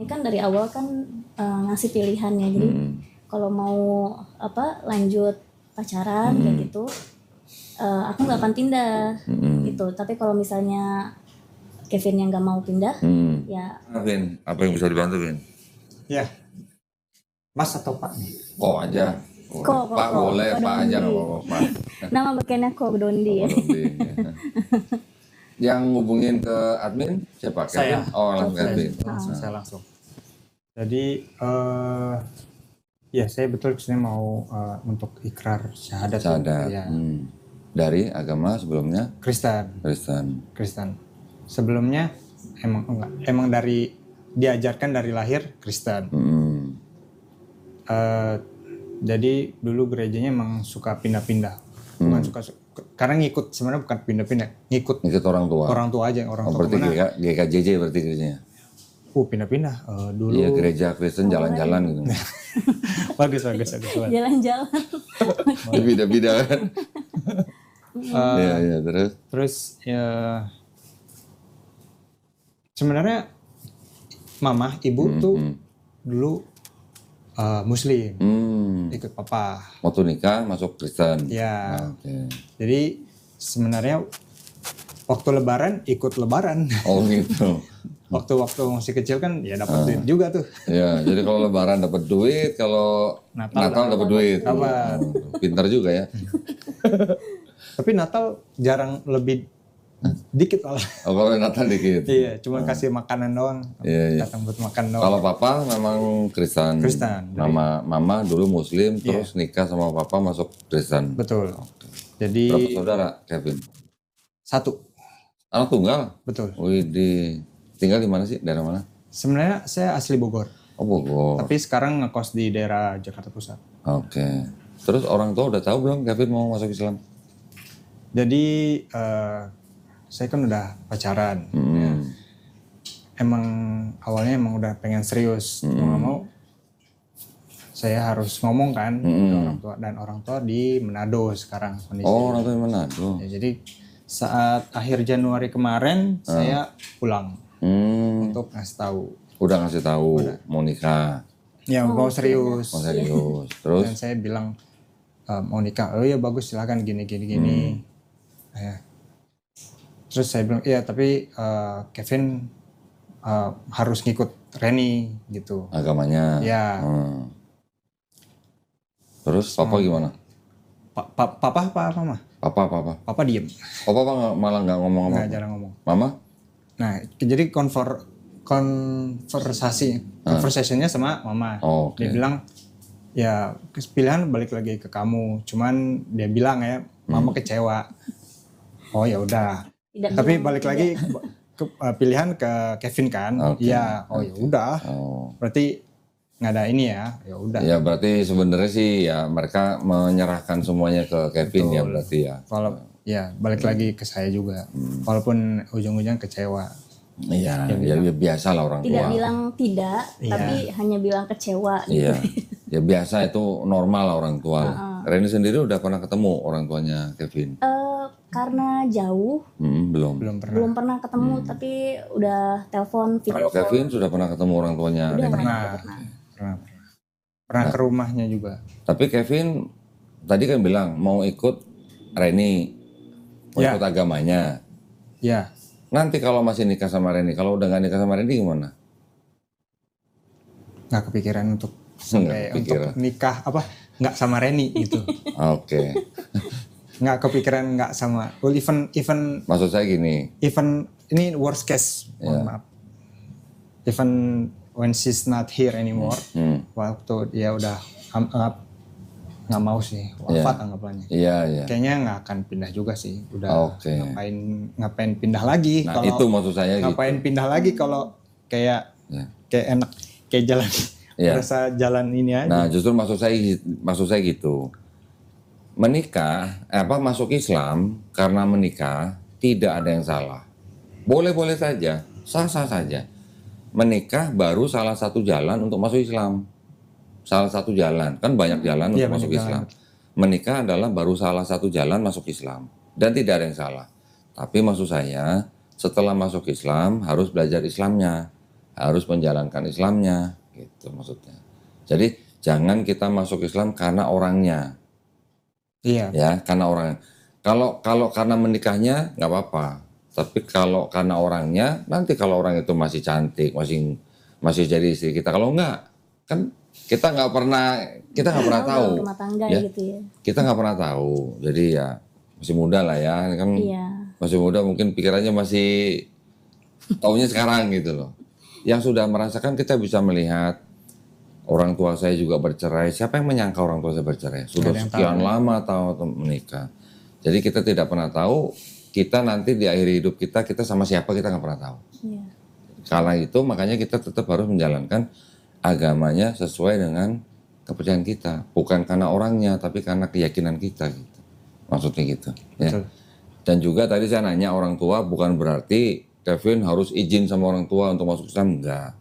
Ini kan dari awal kan ngasih pilihan ya. Jadi kalau mau lanjut pacaran kayak gitu, aku nggak akan pindah gitu. Tapi kalau misalnya Kevin yang nggak mau pindah, ya. Vin, apa yang bisa dibantu, Vin? Ya, Mas atau Pak nih? Kok aja. Pak boleh, Pak aja nggak apa-apa. Nama bekennya Kok Dondi ya. Yang ngubungin ke admin siapa? Saya. Kevin? Oh, langsung Kevin. Saya langsung. Jadi ya saya betul kesini mau untuk ikrar syahadat. Syahadat. Ya. Dari agama sebelumnya? Kristen. Sebelumnya emang dari diajarkan dari lahir Kristen. Jadi dulu gerejanya emang suka pindah-pindah, bukan suka karena ngikut, sebenarnya bukan pindah-pindah, ngikut orang tua. Orang tua aja, orang tua berarti kemana? GKJJ berarti gerejanya. Pindah-pindah dulu. Iya, gereja Kristen jalan-jalan gitu. bagus. Jalan-jalan. Beda-beda kan. Iya, terus. Terus ya sebenarnya mama, ibu tuh dulu Muslim, ikut papa. Waktu nikah masuk Kristen. Ya. Okay. Jadi sebenarnya waktu Lebaran ikut Lebaran. Oh gitu. Waktu masih kecil kan ya dapat duit juga tuh. Ya, jadi kalau Lebaran dapat duit, kalau Natal dapat duit. Dapat. Pintar juga ya. Tapi Natal jarang, lebih dikit malah. Oh, kalau Natal dikit. Iya, cuma kasih makanan doang. Iya. Datang buat makan doang. Kalau papa memang Kristen. Mama dulu Muslim, terus nikah sama papa masuk Kristen. Betul. Jadi berapa saudara, Kevin? 1. Anak tunggal? Betul. Widih. Tinggal di mana sih? Daerah mana? Sebenarnya saya asli Bogor. Oh, Bogor. Tapi sekarang ngekos di daerah Jakarta Pusat. Oke. Terus orang tua udah tahu belum Kevin mau masuk Islam? Jadi saya kan udah pacaran. Ya. Emang awalnya udah pengen serius. Mau nggak mau saya harus ngomong kan ke orang tua, dan orang tua di Manado sekarang kondisi. Oh, orang tua di Manado. Ya, jadi saat akhir Januari kemarin saya pulang untuk ngasih tahu. Udah ngasih tahu mau nikah. Ya mau serius. Mau serius. Terus? Dan saya bilang mau nikah. Oh iya bagus, silakan gini. Ya. Terus saya bilang iya tapi Kevin harus ngikut Reni gitu. Agamanya. Ya. Terus papa gimana? Papa apa mama? Papa. Papa diem. Oh, papa malah nggak ngomong apa? Nggak, jarang ngomong. Mama? Nah, jadi conversationnya sama mama. Oh, okay. Dia bilang, ya pilihan balik lagi ke kamu. Cuman dia bilang ya, mama kecewa. Oh ya udah. Tapi balik lagi pilihan ke Kevin kan? Iya. Okay. Oh ya udah. Berarti nggak ada ini ya. Ya udah. Ya berarti sebenarnya sih ya mereka menyerahkan semuanya ke Kevin. Betul. Ya berarti ya. Kalau ya balik lagi ke saya juga. Walaupun ujung-ujungnya kecewa. Iya, ya biasa lah orang tua. Tidak bilang tidak, tapi hanya bilang kecewa. Gitu. Iya, ya biasa itu normal lah orang tua. Reni sendiri udah pernah ketemu orang tuanya Kevin? Karena jauh, belum pernah ketemu, tapi udah telepon. Kalau Kevin sudah pernah ketemu orang tuanya? Udah pernah ke rumahnya juga. Tapi Kevin tadi kan bilang mau ikut Reni, mau ikut agamanya. Ya. Nanti kalau masih nikah sama Reni, kalau udah nggak nikah sama Reni gimana? Nggak kepikiran untuk sampai untuk nikah nggak sama Reni gitu. Oke. Nggak kepikiran nggak sama. Well, even. Maksud saya gini. Even ini worst case, mohon maaf. Even when she's not here anymore, waktu dia udah nggak mau sih wafat anggapannya. Iya. Kayaknya nggak akan pindah juga sih. Udah ngapain pindah lagi? Nah itu maksud saya. Ngapain pindah lagi kalau kayak enak kayak jalan rasa jalan ini aja. Nah justru maksud saya gitu. Menikah masuk Islam karena menikah tidak ada yang salah. Boleh saja, sah saja. Menikah baru salah satu jalan untuk masuk Islam. Salah satu jalan, kan banyak jalan untuk masuk Islam. Menikah adalah baru salah satu jalan masuk Islam. Dan tidak ada yang salah. Tapi maksud saya, setelah masuk Islam harus belajar Islamnya. harus menjalankan Islamnya, gitu maksudnya. Jadi jangan kita masuk Islam karena orangnya, Iya. ya, karena orangnya. Kalau karena menikahnya nggak apa-apa, tapi kalau karena orangnya, nanti kalau orang itu masih cantik, masih jadi istri kita, kalau enggak, kan kita nggak pernah Dalam tahu, rumah tangga ya. gitu ya. Kita nggak pernah tahu, jadi ya masih muda lah ya, kan Iya. masih muda, mungkin pikirannya masih taunya sekarang gitu loh. Yang sudah merasakan, kita bisa melihat orang tua saya juga bercerai. Siapa yang menyangka orang tua saya bercerai? Sudah Nggak ada yang sekian lama tahu menikah. Jadi kita tidak pernah tahu kita nanti di akhir hidup kita sama siapa, kita nggak pernah tahu. Iya. Karena itu makanya kita tetap harus menjalankan agamanya sesuai dengan kepercayaan kita. Bukan karena orangnya, tapi karena keyakinan kita gitu. Maksudnya gitu. Ya. Betul. Dan juga tadi saya nanya orang tua, bukan berarti Kevin harus izin sama orang tua untuk masuk Islam, enggak.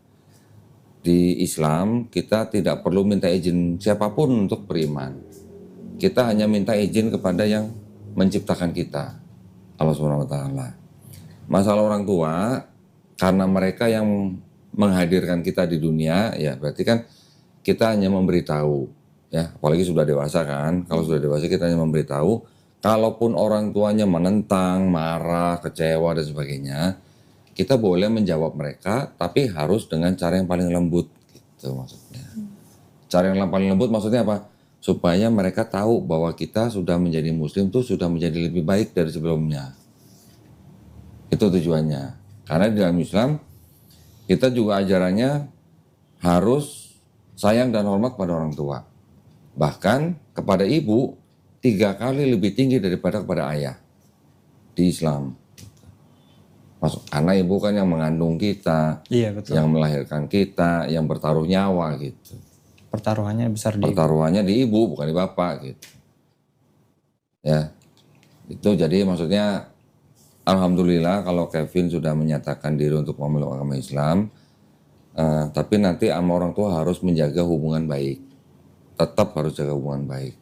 Di Islam kita tidak perlu minta izin siapapun untuk beriman. Kita hanya minta izin kepada yang menciptakan kita, Allah Subhanahu wa taala. Masalah orang tua, karena mereka yang menghadirkan kita di dunia, ya berarti kan kita hanya memberitahu, ya, apalagi sudah dewasa kan. Kalau sudah dewasa kita hanya memberitahu. Kalaupun orang tuanya menentang, marah, kecewa dan sebagainya, kita boleh menjawab mereka, tapi harus dengan cara yang paling lembut, gitu maksudnya. Cara yang paling lembut maksudnya apa? Supaya mereka tahu bahwa kita sudah menjadi muslim tuh sudah menjadi lebih baik dari sebelumnya. Itu tujuannya. Karena di dalam Islam, kita juga ajarannya harus sayang dan hormat pada orang tua. Bahkan kepada ibu, 3 kali lebih tinggi daripada kepada ayah di Islam. Karena ibu kan yang mengandung kita, Iya, betul. yang melahirkan kita, yang bertaruh nyawa gitu. Pertaruhannya besar di Pertaruhannya di ibu, bukan di bapak gitu. Ya, itu jadi maksudnya alhamdulillah kalau Kevin sudah menyatakan diri untuk memeluk agama Islam, tapi nanti sama orang tua harus menjaga hubungan baik. Tetap harus jaga hubungan baik.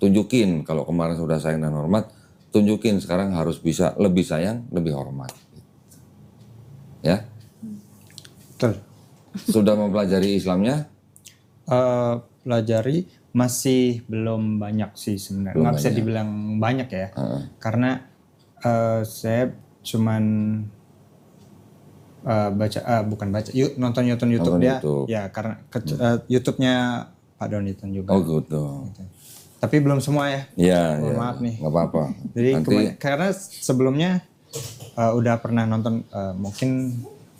Tunjukin kalau kemarin sudah sayang dan hormat, tunjukin sekarang harus bisa lebih sayang, lebih hormat. Ya, betul. sudah mempelajari Islamnya? Pelajari masih belum banyak sih sebenarnya. Belum Nggak bisa banyak. dibilang banyak ya. Karena saya cuman nonton YouTube Nonton dia. YouTube. Ya karena YouTube-nya Pak Doniton juga. Oh gitu. Tapi belum semua ya. Iya, Mohon ya. maaf nih. Nggak apa-apa. Jadi Nanti karena sebelumnya udah pernah nonton mungkin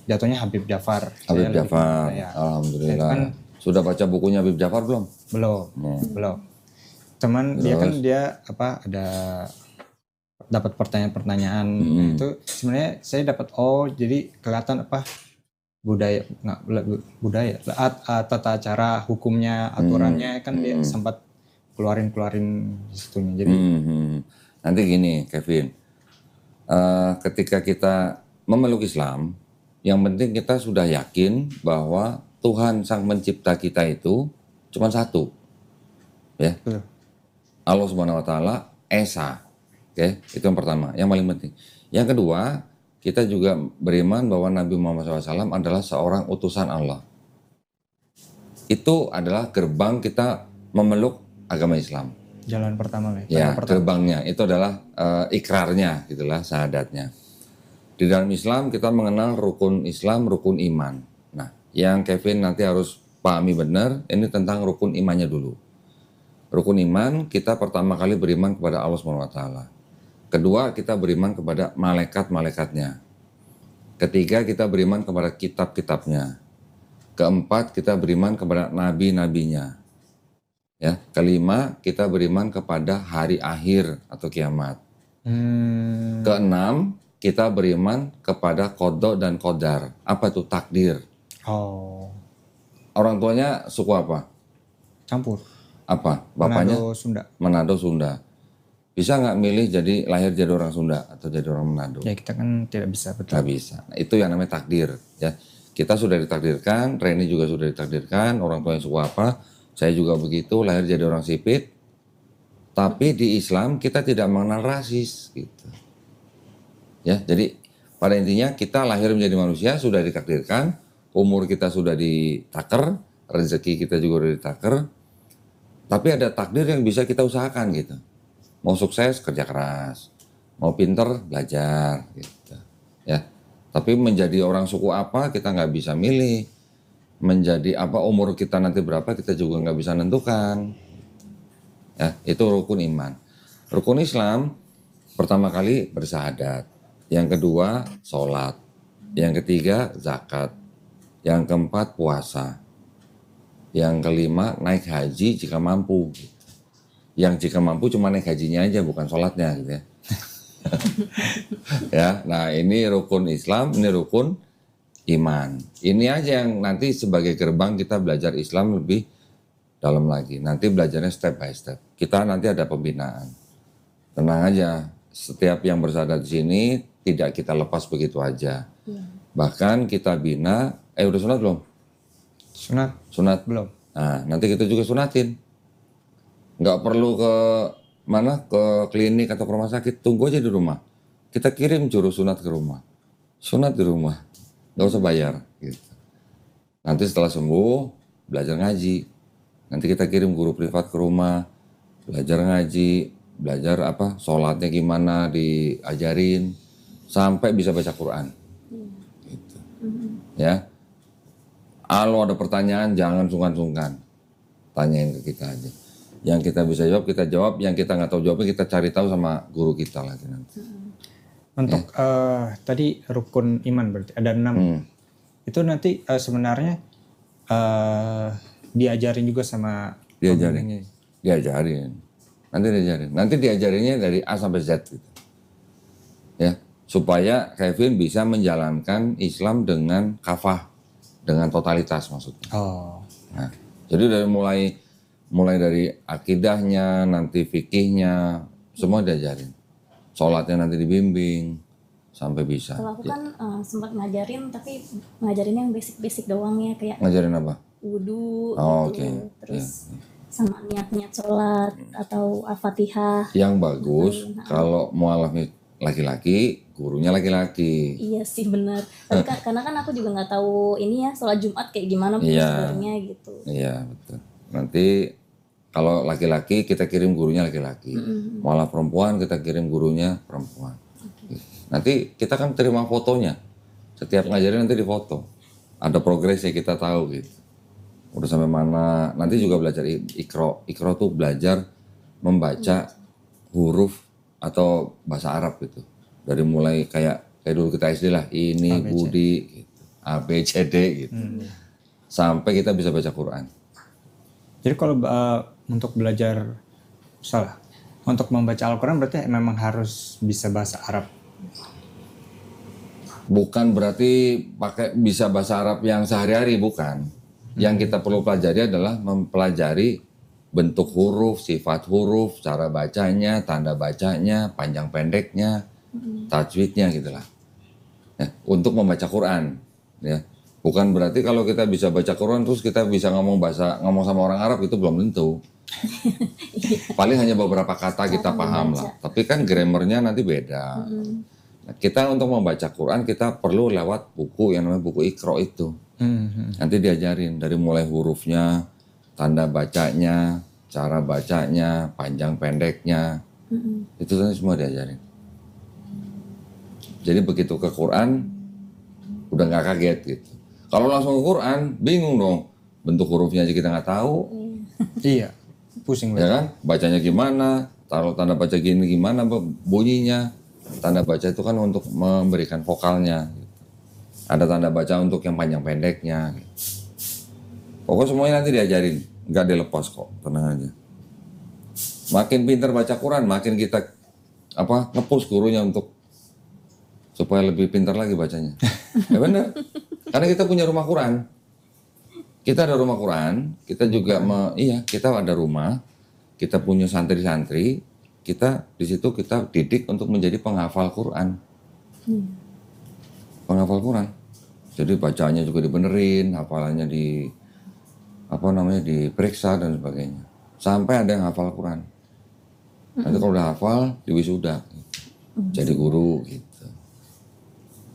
jatuhnya Habib Jafar. Habib Saya lebih Jafar, ya. alhamdulillah. Itu kan Sudah baca bukunya Habib Jafar belum? belum. Cuman dia kan ada dapat pertanyaan-pertanyaan itu sebenarnya saya dapat jadi kelihatan budaya tata cara hukumnya aturannya kan dia sempat keluarin di situnya. Jadi Nanti gini Kevin, ketika kita memeluk Islam, yang penting kita sudah yakin bahwa Tuhan Sang Pencipta kita itu cuma satu, ya. Betul. Allah Subhanahu Wa Taala Esa, oke, itu yang pertama, yang paling penting. Yang kedua, kita juga beriman bahwa Nabi Muhammad SAW adalah seorang utusan Allah. Itu adalah gerbang kita memeluk agama Islam. jalan pertama lah. Ya, gerbangnya itu adalah ikrarnya, gitulah, syahadatnya. Di dalam Islam kita mengenal rukun Islam, rukun iman. Nah, yang Kevin nanti harus pahami benar, ini tentang rukun imannya dulu. Rukun iman, kita pertama kali beriman kepada Allah SWT. Kedua, kita beriman kepada malaikat-malaikatnya. Ketiga, kita beriman kepada kitab-kitabnya. Keempat, kita beriman kepada nabi-nabinya. Ya, kelima, kita beriman kepada hari akhir atau kiamat. Keenam, kita beriman kepada qada dan qadar. Apa itu takdir? Oh, Orang tuanya suku apa? campur. Apa? Bapaknya? Manado, Sunda. Manado, Sunda. Bisa nggak milih lahir jadi orang Sunda atau jadi orang Manado? Ya kita kan tidak bisa betul. Nggak bisa. Nah, itu yang namanya takdir. Ya, kita sudah ditakdirkan, Reni juga sudah ditakdirkan, orang tua yang suku apa, saya juga begitu, lahir jadi orang sipit. Tapi di Islam kita tidak mengenal rasis, gitu. Ya, jadi pada intinya kita lahir menjadi manusia sudah ditakdirkan, umur kita sudah ditaker, rezeki kita juga udah ditaker, tapi ada takdir yang bisa kita usahakan gitu. Mau sukses kerja keras, mau pinter belajar gitu. Ya, tapi menjadi orang suku apa kita nggak bisa milih. Menjadi apa umur kita nanti berapa kita juga nggak bisa nentukan. Ya, itu rukun iman. Rukun Islam pertama kali bersyahadat, yang kedua sholat, yang ketiga zakat, yang keempat puasa, yang kelima naik haji jika mampu. Yang jika mampu cuma naik hajinya aja bukan sholatnya gitu ya. Ya, nah ini rukun Islam, ini rukun iman. Ini aja yang nanti sebagai gerbang kita belajar Islam lebih dalam lagi. Nanti belajarnya step by step. Kita nanti ada pembinaan. Tenang aja, setiap yang bersyahadat di sini tidak kita lepas begitu aja. Bahkan kita bina, udah sunat belum? Sunat? Belum. Nah, nanti kita juga sunatin. Nggak perlu ke mana, ke klinik atau ke rumah sakit. Tunggu aja di rumah. Kita kirim juru sunat ke rumah. Sunat di rumah. Nggak usah bayar. Gitu. Nanti setelah sembuh, belajar ngaji. Nanti kita kirim guru privat ke rumah. Belajar ngaji. Belajar apa, sholatnya gimana, diajarin. Sampai bisa baca Quran. Gitu. Ya. Kalau ada pertanyaan, jangan sungkan-sungkan. Tanyain ke kita aja. Yang kita bisa jawab, kita jawab. Yang kita nggak tahu jawabnya, kita cari tahu sama guru kita lagi nanti. Untuk tadi rukun iman berarti ada 6. Itu nanti sebenarnya diajarin juga sama Diajarin. Nanti diajarinnya dari A sampai Z gitu. Ya, supaya Kevin bisa menjalankan Islam dengan kafah, dengan totalitas maksudnya. Oh. Nah, jadi dari mulai dari akidahnya, nanti fikihnya, semua diajarin. Sholatnya nanti dibimbing sampai bisa. Kalau aku kan sempat ngajarin, tapi ngajarin yang basic-basic doang ya, kayak Ngajarin apa? wudu Oh, gitu, oke. terus sama niat-niat sholat atau Al-Fatihah. Yang bagus kalau mualafnya laki-laki, gurunya laki-laki. Iya sih benar. Tapi karena kan aku juga nggak tahu ini ya sholat Jumat kayak gimana prosedurnya gitu. Iya, betul. Nanti kalau laki-laki kita kirim gurunya laki-laki. Mualaf perempuan kita kirim gurunya perempuan. Nanti kita kan terima fotonya. Setiap ngajarin nanti difoto. Ada progresnya kita tahu gitu. Udah sampai mana. Nanti juga belajar Iqra. Iqra tuh belajar membaca huruf atau bahasa Arab gitu. Dari mulai kayak dulu kita SD lah. Ini, Budi, gitu. A, B, C, D gitu. Sampai kita bisa baca Quran. Jadi kalau untuk belajar untuk membaca Al-Quran berarti memang harus bisa bahasa Arab. Bukan berarti pakai bisa bahasa Arab yang sehari-hari, bukan. Yang kita perlu pelajari adalah mempelajari bentuk huruf, sifat huruf, cara bacanya, tanda bacanya, panjang pendeknya, tajwidnya gitulah. Ya, untuk membaca Quran, ya. Bukan berarti kalau kita bisa baca Quran terus kita bisa ngomong sama orang Arab, itu belum tentu. Paling hanya beberapa kata kita paham lah. Tapi kan grammarnya nanti beda. Nah, kita untuk membaca Quran kita perlu lewat buku yang namanya buku Iqra itu. Nanti diajarin dari mulai hurufnya, tanda bacanya, cara bacanya, panjang pendeknya. Itu nanti semua diajarin. Jadi begitu ke Quran udah nggak kaget gitu. Kalau langsung ke Quran bingung dong. Bentuk hurufnya aja kita nggak tahu. Iya, pusing Ya kan? Bacanya gimana? Taruh tanda baca gini gimana bunyinya? Tanda baca itu kan untuk memberikan vokalnya. Ada tanda baca untuk yang panjang pendeknya. Pokoknya semuanya nanti diajarin, nggak dilepas kok, tenang aja. Makin pintar baca Quran, makin kita nge-push gurunya untuk supaya lebih pintar lagi bacanya. Ya benar. Karena kita punya rumah Quran. Kita ada rumah Quran, kita juga kita ada rumah, kita punya santri-santri, kita di situ kita didik untuk menjadi penghafal Quran. Penghafal Quran. Jadi bacanya juga dibenerin, hafalannya diperiksa dan sebagainya. Sampai ada yang hafal Quran. Nanti kalau udah hafal, diwisuda. Jadi guru gitu.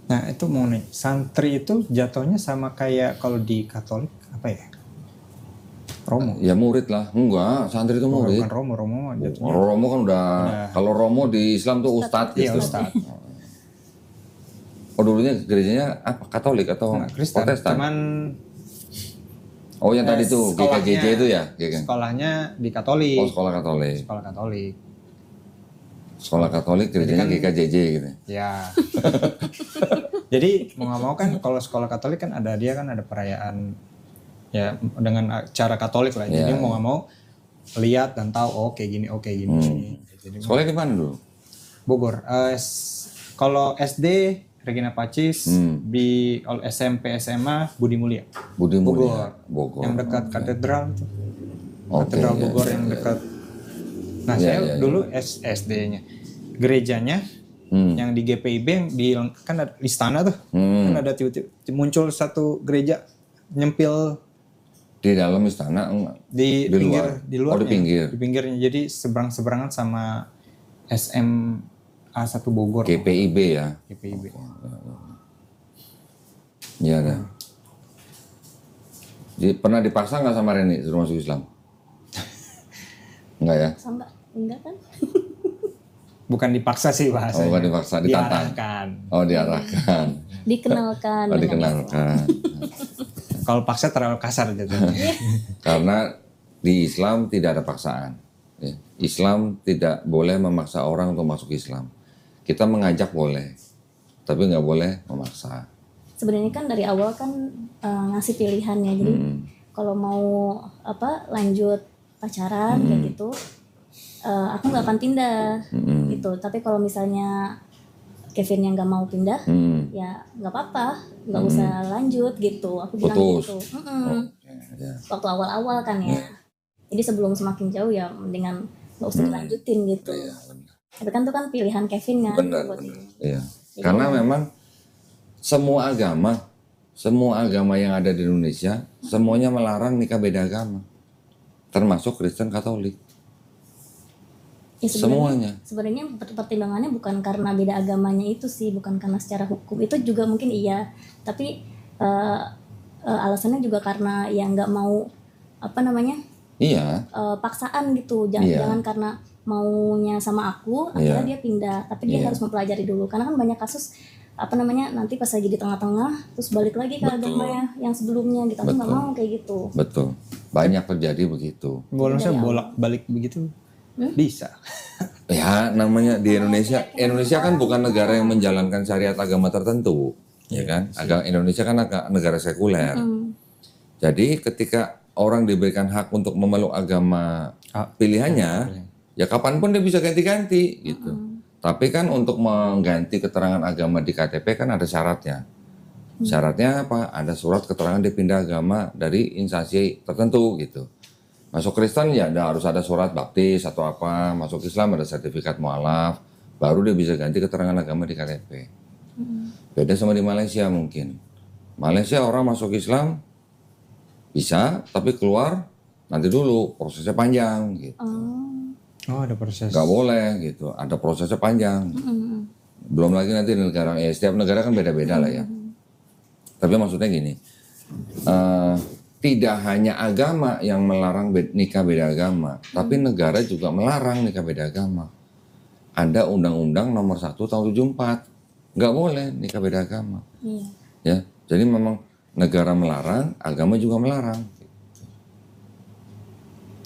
Nah itu mau nih, santri itu jatuhnya sama kayak kalau di Katolik apa ya? Romo. Ya murid lah, enggak, santri itu Oh, murid. bukan Romo jatuhnya. Romo kan udah, kalau Romo di Islam tuh ustadz Iya gitu. Ustadz. Oh dulunya gerejanya apa? Katolik atau Nah, Kristen. Protestan? Cuman Oh yang tadi tuh sekolahnya- GKJJ itu ya? sekolahnya di Katolik. Oh sekolah Katolik. Sekolah Katolik. Sekolah Katolik gerejanya Jadi GKJJ gitu. Ya. Jadi mau nggak mau kan kalau sekolah Katolik kan ada perayaan ya dengan cara Katolik lah. Jadi Ya. mau nggak mau lihat dan tahu oh kayak gini, oh kayak gini. Jadi Sekolahnya di mana dulu? Bogor. Kalau SD Regina Pacis, di SMP SMA Budi Mulia. Budi Mulia, Bogor. Yang dekat katedral itu. Oke, Katedral ya, Bogor ya, yang ya. dekat. Nah, Ya, saya ya, ya. dulu SD-nya. Gerejanya yang di GPIB yang kan ada istana tuh. Kan ada tiba-tiba muncul satu gereja nyempil Di dalam istana enggak? di Di pinggir luar? di luarnya. Oh, di pinggir. Di pinggirnya. Jadi seberang-seberangan sama SMA 1 Bogor. GPIB ya? GPIB. Iya ada. Pernah dipaksa nggak sama Reni suruh masuk Islam? Enggak ya? Sama enggak kan? Bukan dipaksa sih bahasanya. Oh, bukan dipaksa, ditantang. Diarahkan. Oh diarahkan. Dikenalkan Oh dengan dikenalkan. Kalau paksa terlalu kasar jatuhnya. Karena di Islam tidak ada paksaan. Ya. Islam tidak boleh memaksa orang untuk masuk Islam. Kita mengajak boleh, tapi nggak boleh memaksa. sebenarnya kan dari awal kan ngasih pilihan ya. Jadi kalau mau lanjut pacaran kayak gitu, aku nggak akan pindah gitu. Tapi kalau misalnya Kevin yang nggak mau pindah, ya nggak apa-apa, nggak usah lanjut gitu. Aku bilang Putus. gitu. Ya. Waktu awal-awal kan ya. Jadi sebelum semakin jauh ya mendingan nggak usah dilanjutin gitu. Iya, benar. Tapi kan itu kan pilihan Kevin kan. Benar, buat benar. ini. Iya. Karena memang semua agama yang ada di Indonesia, semuanya melarang nikah beda agama. Termasuk Kristen Katolik. Ya, Semuanya. Sebenarnya pertimbangannya bukan karena beda agamanya itu sih, bukan karena secara hukum itu juga mungkin iya, tapi alasannya juga karena ya nggak mau Iya. paksaan gitu, jangan karena maunya sama aku akhirnya dia pindah, tapi dia harus mempelajari dulu karena kan banyak kasus nanti pas lagi di tengah-tengah terus balik lagi ke agama yang sebelumnya gitu, aku nggak mau kayak gitu. Betul. Banyak terjadi begitu. Bolanya bolak-balik begitu. Bisa. Ya namanya di Indonesia kan bukan negara yang menjalankan syariat agama tertentu, ya kan? Indonesia kan negara sekuler. Jadi ketika orang diberikan hak untuk memeluk agama pilihannya, ya kapanpun dia bisa ganti-ganti gitu. Tapi kan untuk mengganti keterangan agama di KTP kan ada syaratnya. Syaratnya apa? Ada surat keterangan dia pindah agama dari instansi tertentu gitu. Masuk Kristen ya harus ada surat baptis atau apa, masuk Islam ada sertifikat mualaf, baru dia bisa ganti keterangan agama di KTP. Beda sama di Malaysia mungkin. Malaysia orang masuk Islam bisa, tapi keluar nanti dulu prosesnya panjang gitu. Oh ada proses. Gak boleh gitu, ada prosesnya panjang. Belum lagi nanti di negara, setiap negara kan beda-beda lah ya. Tapi maksudnya gini, tidak hanya agama yang melarang nikah beda agama, tapi negara juga melarang nikah beda agama. Ada Undang-Undang Nomor 1 Tahun 74, nggak boleh nikah beda agama. Ya, jadi memang negara melarang, agama juga melarang.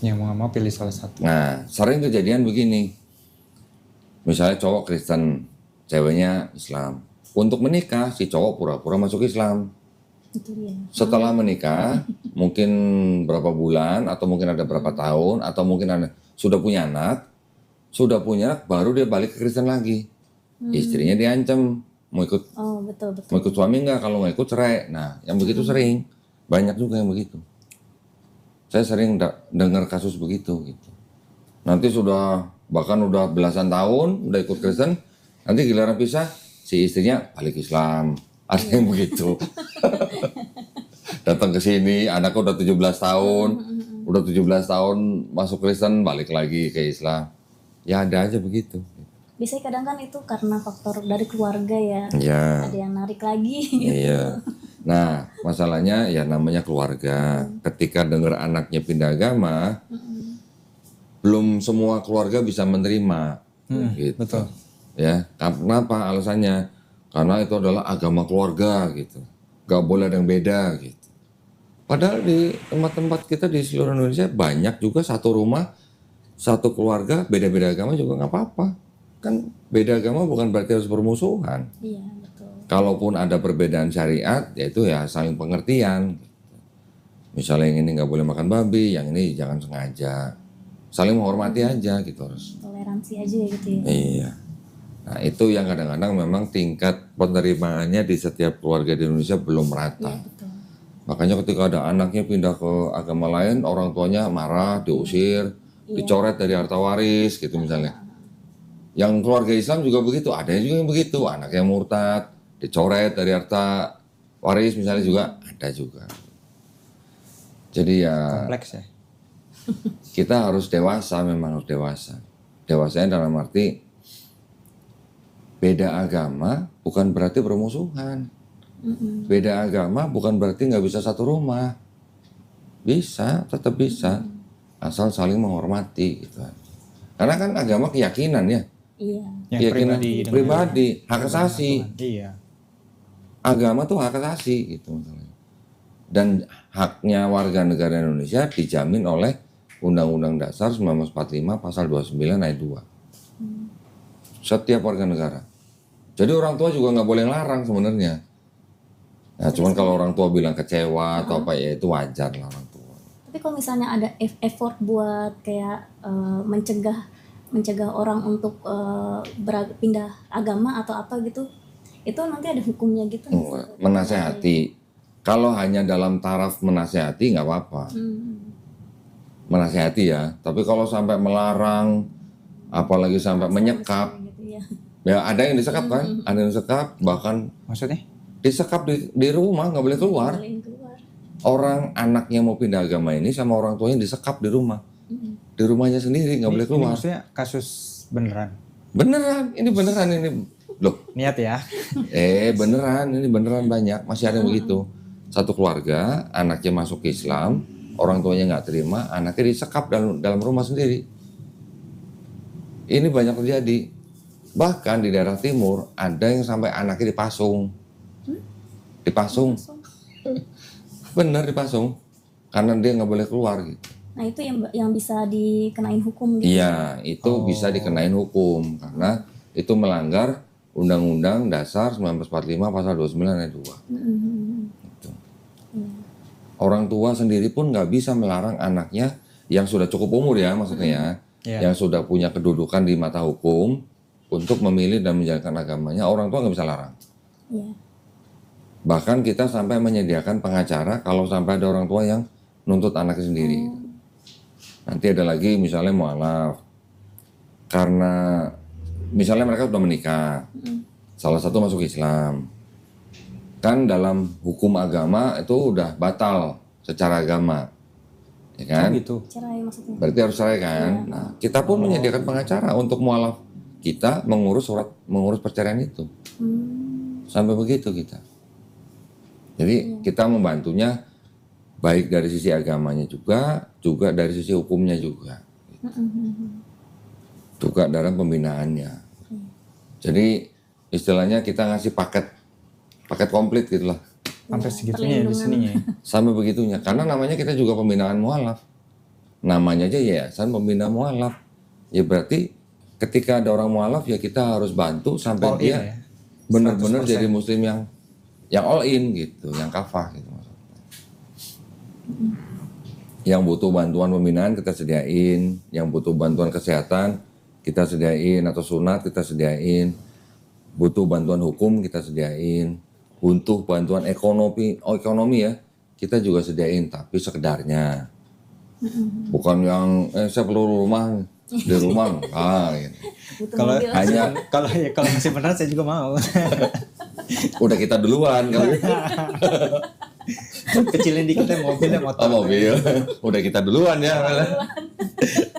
Yang mau nggak mau pilih salah satu. Nah, sering kejadian begini, misalnya cowok Kristen, ceweknya Islam. Untuk menikah, si cowok pura-pura masuk Islam. Itu dia. Setelah menikah, mungkin berapa bulan, atau mungkin ada berapa tahun, atau mungkin sudah punya anak, baru dia balik ke Kristen lagi. Istrinya diancam, mau ikut suami nggak, kalau nggak ikut cerai. Nah, yang begitu sering, banyak juga yang begitu. Saya sering dengar kasus begitu gitu. Nanti bahkan udah belasan tahun, udah ikut Kristen, nanti giliran pisah, si istrinya balik Islam. Ada yang begitu. Datang ke sini, anaknya udah 17 tahun, udah 17 tahun masuk Kristen, balik lagi ke Islam. Ya ada aja begitu. biasanya kadang kan itu karena faktor dari keluarga ya. Ya. Ada yang narik lagi gitu. Iya. Nah, masalahnya ya namanya keluarga. Ketika dengar anaknya pindah agama, belum semua keluarga bisa menerima. Gitu. Betul. Ya, kenapa alasannya? Karena itu adalah agama keluarga gitu. Gak boleh ada yang beda gitu. Padahal di tempat-tempat kita di seluruh Indonesia banyak juga satu rumah, satu keluarga, beda-beda agama juga nggak apa-apa. Kan beda agama bukan berarti harus bermusuhan. Iya, betul. Kalaupun ada perbedaan syariat, yaitu ya saling pengertian. Misalnya yang ini nggak boleh makan babi, yang ini jangan sengaja. Saling menghormati aja gitu harus. Toleransi aja gitu ya. Iya. Nah itu yang kadang-kadang memang tingkat penerimaannya di setiap keluarga di Indonesia belum merata. Iya, betul. Makanya ketika ada anaknya pindah ke agama lain, orang tuanya marah, diusir, dicoret dari harta waris gitu misalnya. Yang keluarga Islam juga begitu, ada juga yang begitu, anaknya murtad, dicoret dari harta waris misalnya juga, ada juga. Jadi ya Kompleks ya. kita harus dewasa, memang harus dewasa. Dewasanya dalam arti beda agama bukan berarti bermusuhan. Beda agama bukan berarti nggak bisa satu rumah. Bisa, tetap bisa. Asal saling menghormati gitu. Karena kan agama keyakinan ya. Iya. Yang Keyakinan dengan- pribadi, hak asasi. Iya. Agama tuh hak asasi gitu misalnya. Dan haknya warga negara Indonesia dijamin oleh Undang-Undang Dasar 1945 pasal 29 ayat 2. Setiap warga negara. Jadi orang tua juga nggak boleh larang sebenarnya. Nah, cuman kalau orang tua bilang kecewa atau apa ya itu wajar lah orang tua. Tapi kalau misalnya ada effort buat kayak mencegah orang untuk pindah agama atau apa gitu, itu nanti ada hukumnya gitu nggak sih? Menasehati. Kalau hanya dalam taraf menasehati nggak apa-apa. Menasehati ya. Tapi kalau sampai melarang, apalagi sampai menyekap, Gitu ya. ya ada yang disekap kan, ada yang disekap, bahkan Maksudnya? disekap di rumah nggak boleh keluar. Bolehin keluar. Orang anaknya mau pindah agama ini sama orang tuanya disekap di rumah, di rumahnya sendiri nggak boleh Ini keluar. maksudnya kasus beneran. Beneran ini loh. Niat ya. Beneran ini beneran banyak, masih ada yang begitu. Satu keluarga anaknya masuk Islam, orang tuanya nggak terima, anaknya disekap dalam rumah sendiri. Ini banyak terjadi. Bahkan di daerah timur ada yang sampai anaknya dipasung. Dipasung. Bener dipasung. Karena dia nggak boleh keluar gitu. Nah itu yang bisa dikenain hukum gitu. Iya, itu bisa dikenain hukum karena itu melanggar Undang-Undang Dasar 1945 pasal 29 ayat 2. Gitu. Orang tua sendiri pun nggak bisa melarang anaknya yang sudah cukup umur ya maksudnya ya, yang sudah punya kedudukan di mata hukum untuk memilih dan menjalankan agamanya, orang tua nggak bisa larang. Iya. Bahkan kita sampai menyediakan pengacara kalau sampai ada orang tua yang nuntut anaknya sendiri. Nanti ada lagi misalnya mualaf. Karena misalnya mereka sudah menikah. Salah satu masuk Islam. Kan dalam hukum agama itu udah batal secara agama. Ya kan? Gitu. Cerai maksudnya. Berarti harus cerai kan? Nah, kita pun menyediakan pengacara untuk mualaf kita mengurus perceraian itu. Sampai begitu kita. Jadi kita membantunya baik dari sisi agamanya juga dari sisi hukumnya juga. Juga dalam pembinaannya. Jadi istilahnya kita ngasih paket komplit gitulah. Sampai segitunya ya di sininya. Ya. Sampai begitunya. Karena namanya kita juga pembinaan mualaf. Namanya aja Yayasan Pembina Mualaf. Ya berarti ketika ada orang mualaf ya kita harus bantu sampai All in dia ya. benar-benar 100%. jadi muslim yang all in gitu, yang kafah gitu maksudnya. Yang butuh bantuan pembinaan kita sediain, yang butuh bantuan kesehatan kita sediain atau sunat kita sediain, butuh bantuan hukum kita sediain, butuh bantuan ekonomi ya kita juga sediain tapi sekedarnya. Bukan yang saya perlu rumah di rumah gitu. Butuh Kalau mobil. Hanya kalau masih beneran saya juga mau. udah kita duluan kalau Kecilin dikit mobilnya motor. Oh mobil, udah kita duluan ya.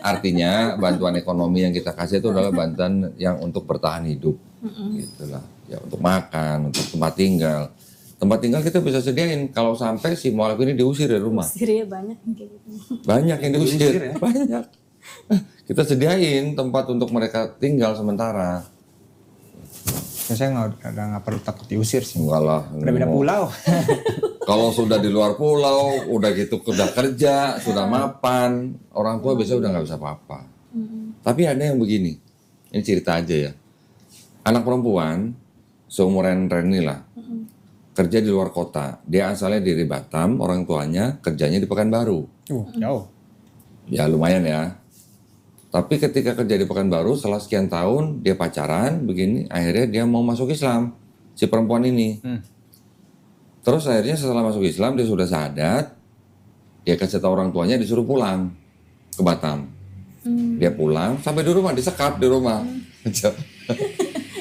Artinya bantuan ekonomi yang kita kasih itu adalah bantuan yang untuk bertahan hidup, gitulah. Ya untuk makan, untuk tempat tinggal. Tempat tinggal kita bisa sediain kalau sampai si mualaf ini diusir dari rumah. Usir ya banyak yang kayak gitu. Banyak yang diusir, Diusir ya? banyak. Kita sediain tempat untuk mereka tinggal sementara. Saya nggak perlu takut diusir sih. Enggak lah. Udah beda pulau. Kalau sudah di luar pulau, udah gitu udah kerja, sudah mapan, orang tua biasanya udah nggak bisa apa-apa. Tapi ada yang begini, ini cerita aja ya. Anak perempuan seumuran Reni lah, kerja di luar kota. Dia asalnya dari Batam, orang tuanya kerjanya di Pekanbaru. Jauh. Ya lumayan ya. Tapi ketika kerja di Pekanbaru, setelah sekian tahun dia pacaran, begini, akhirnya dia mau masuk Islam, si perempuan ini. Terus akhirnya setelah masuk Islam, dia sudah syahadat, dia kasih tahu orang tuanya disuruh pulang ke Batam. Dia pulang, sampai di rumah, disekap di rumah.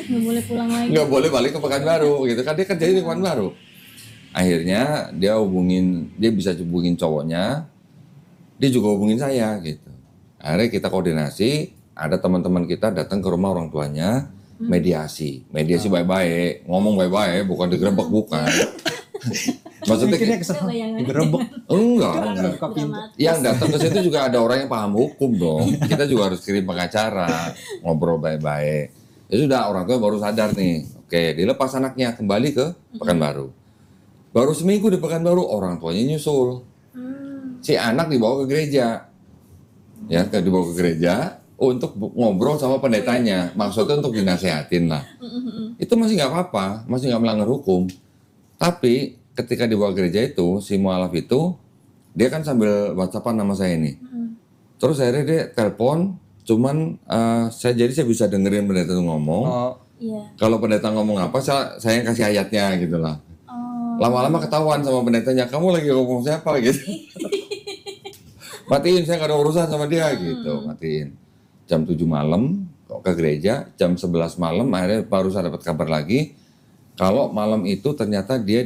Nggak boleh pulang lagi. Nggak boleh balik ke Pekanbaru, gitu kan, dia kerjanya di Pekanbaru. Akhirnya dia bisa hubungin cowoknya, dia juga hubungin saya, gitu. Akhirnya kita koordinasi, ada teman-teman kita datang ke rumah orang tuanya, mediasi baik-baik, ngomong baik-baik, bukan digerebek, bukan. Maksudnya Akhirnya kesel, digerebek. enggak. Buka pintu. Yang datang ke situ juga ada orang yang paham hukum dong. Kita juga harus kirim pengacara, ngobrol baik-baik. Ya sudah, orang tua baru sadar nih. Oke, dilepas anaknya kembali ke Pekanbaru. Baru seminggu di Pekanbaru, orang tuanya nyusul. Si anak dibawa ke gereja. Ya, dibawa ke gereja untuk ngobrol sama pendetanya. Maksudnya untuk dinasehatin lah. Itu masih nggak apa-apa, masih nggak melanggar hukum. Tapi ketika dibawa ke gereja itu, si mualaf itu, dia kan sambil WhatsAppan nama saya ini. Terus akhirnya dia telepon, cuman saya bisa dengerin pendeta itu ngomong. Oh, Iya. Kalau pendeta ngomong apa, saya kasih ayatnya gitu lah. Lama-lama ketahuan sama pendetanya, kamu lagi ngomong siapa gitu. Matiin, saya gak ada urusan sama dia gitu, matiin. Jam 7 malam ke gereja, jam 11 malam akhirnya baru saya dapat kabar lagi kalau malam itu ternyata dia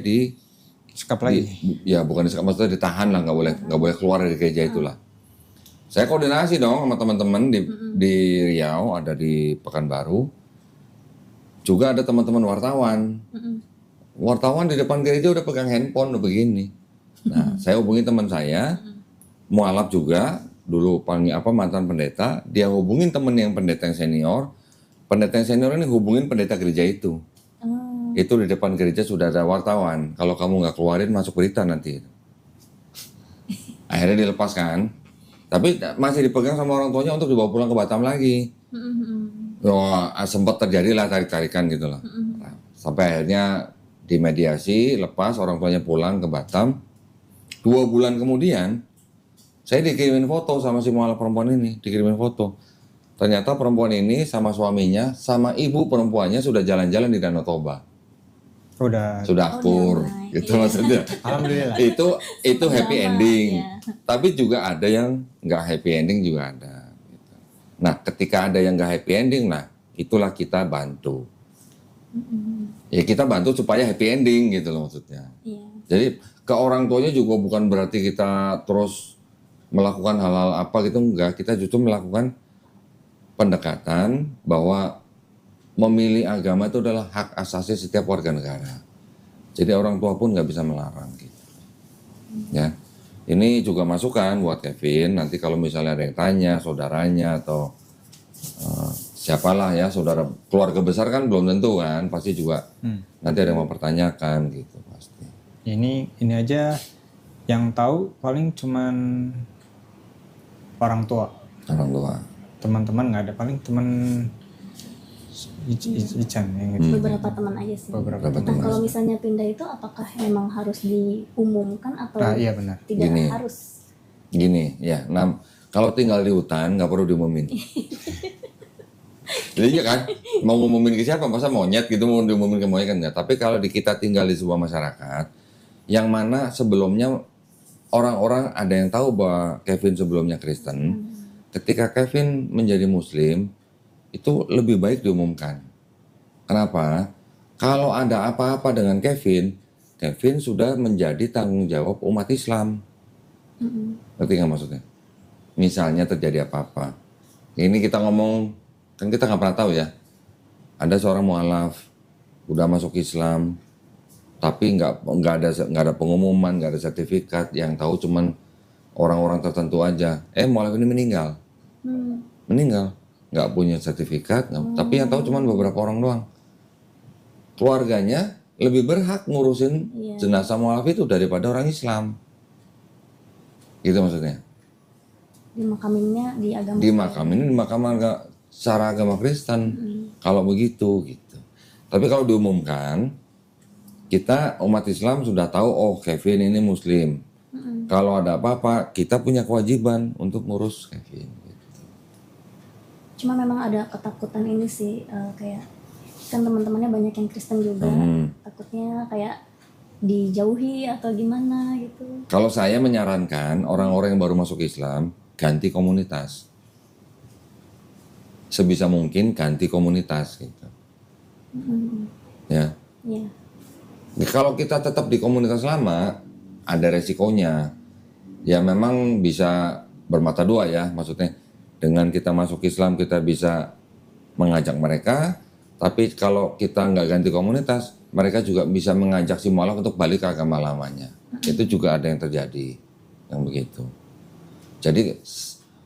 sekap lagi. ya bukan disekap, maksudnya ditahan lah, nggak boleh keluar dari gereja itulah. Saya koordinasi dong sama teman-teman di Riau, ada di Pekanbaru, juga ada teman-teman wartawan. Wartawan di depan gereja udah pegang handphone udah begini. Nah, saya hubungi teman saya, mualaf juga, dulu mantan pendeta, dia hubungin temen yang pendeta yang senior ini hubungin pendeta gereja itu. Itu di depan gereja sudah ada wartawan, kalau kamu nggak keluarin masuk berita nanti. Akhirnya dilepaskan, tapi masih dipegang sama orang tuanya untuk dibawa pulang ke Batam lagi. Sempat terjadi lah tarik-tarikan gitu lah. Sampai akhirnya dimediasi, lepas orang tuanya pulang ke Batam. 2 bulan kemudian, saya dikirimin foto sama si mualaf perempuan ini, dikirimin foto. Ternyata perempuan ini sama suaminya, sama ibu perempuannya sudah jalan-jalan di Danau Toba. Sudah akur, gitu maksudnya. Alhamdulillah. Itu happy ending. Ya. Tapi juga ada yang nggak happy ending juga ada. Gitu. Nah, ketika ada yang nggak happy ending, nah itulah kita bantu. Ya kita bantu supaya happy ending gitu loh maksudnya. Iya. Jadi ke orang tuanya juga bukan berarti kita terus melakukan hal-hal apa gitu, enggak. Kita justru melakukan pendekatan bahwa memilih agama itu adalah hak asasi setiap warga negara. Jadi orang tua pun nggak bisa melarang gitu. Ya, ini juga masukan buat Kevin. Nanti kalau misalnya ada yang tanya, saudaranya atau siapalah ya, saudara keluarga besar kan belum tentu kan, pasti juga nanti ada yang mempertanyakan gitu pasti. Ini aja yang tahu paling cuman orang tua. Orang tua. Teman-teman nggak ada, paling teman Ican yang gitu. Beberapa teman aja sih. Beberapa Nah, teman. kalau misalnya pindah itu apakah memang harus diumumkan atau Nah, iya benar. tidak Gini. harus? Gini ya, kalau tinggal di hutan nggak perlu diumumin. Jadi ya kan, mau ngumumin ke siapa? Masa monyet gitu mau diumumin ke monyet kan enggak. Tapi kalau kita tinggal di sebuah masyarakat, yang mana sebelumnya orang-orang ada yang tahu bahwa Kevin sebelumnya Kristen, ketika Kevin menjadi Muslim, itu lebih baik diumumkan. Kenapa? Kalau ada apa-apa dengan Kevin, Kevin sudah menjadi tanggung jawab umat Islam. Ngerti nggak maksudnya? Misalnya terjadi apa-apa. Ini kita ngomong, kan kita nggak pernah tahu ya. Ada seorang mualaf, udah masuk Islam, tapi nggak ada pengumuman, nggak ada sertifikat. Yang tahu cuman orang-orang tertentu aja. Mualaf ini meninggal. Meninggal. Nggak punya sertifikat, tapi yang tahu cuman beberapa orang doang. Keluarganya lebih berhak ngurusin jenazah mualaf itu daripada orang Islam. Gitu maksudnya. Dimakaminnya di agama. Dimakamin di makam secara agama Kristen. Kalau begitu gitu. Tapi kalau diumumkan, kita umat Islam sudah tahu, oh Kevin ini Muslim. Kalau ada apa-apa, kita punya kewajiban untuk ngurus Kevin. Gitu. Cuma memang ada ketakutan ini sih, kayak kan teman-temannya banyak yang Kristen juga, takutnya kayak dijauhi atau gimana gitu. Kalau saya menyarankan orang-orang yang baru masuk Islam, ganti komunitas. Sebisa mungkin ganti komunitas gitu. Ya. Iya. Kalau kita tetap di komunitas lama, ada resikonya. Ya memang bisa bermata dua ya, maksudnya dengan kita masuk Islam kita bisa mengajak mereka, tapi kalau kita nggak ganti komunitas, mereka juga bisa mengajak si mualaf untuk balik ke agama lamanya. Itu juga ada yang terjadi, yang begitu. Jadi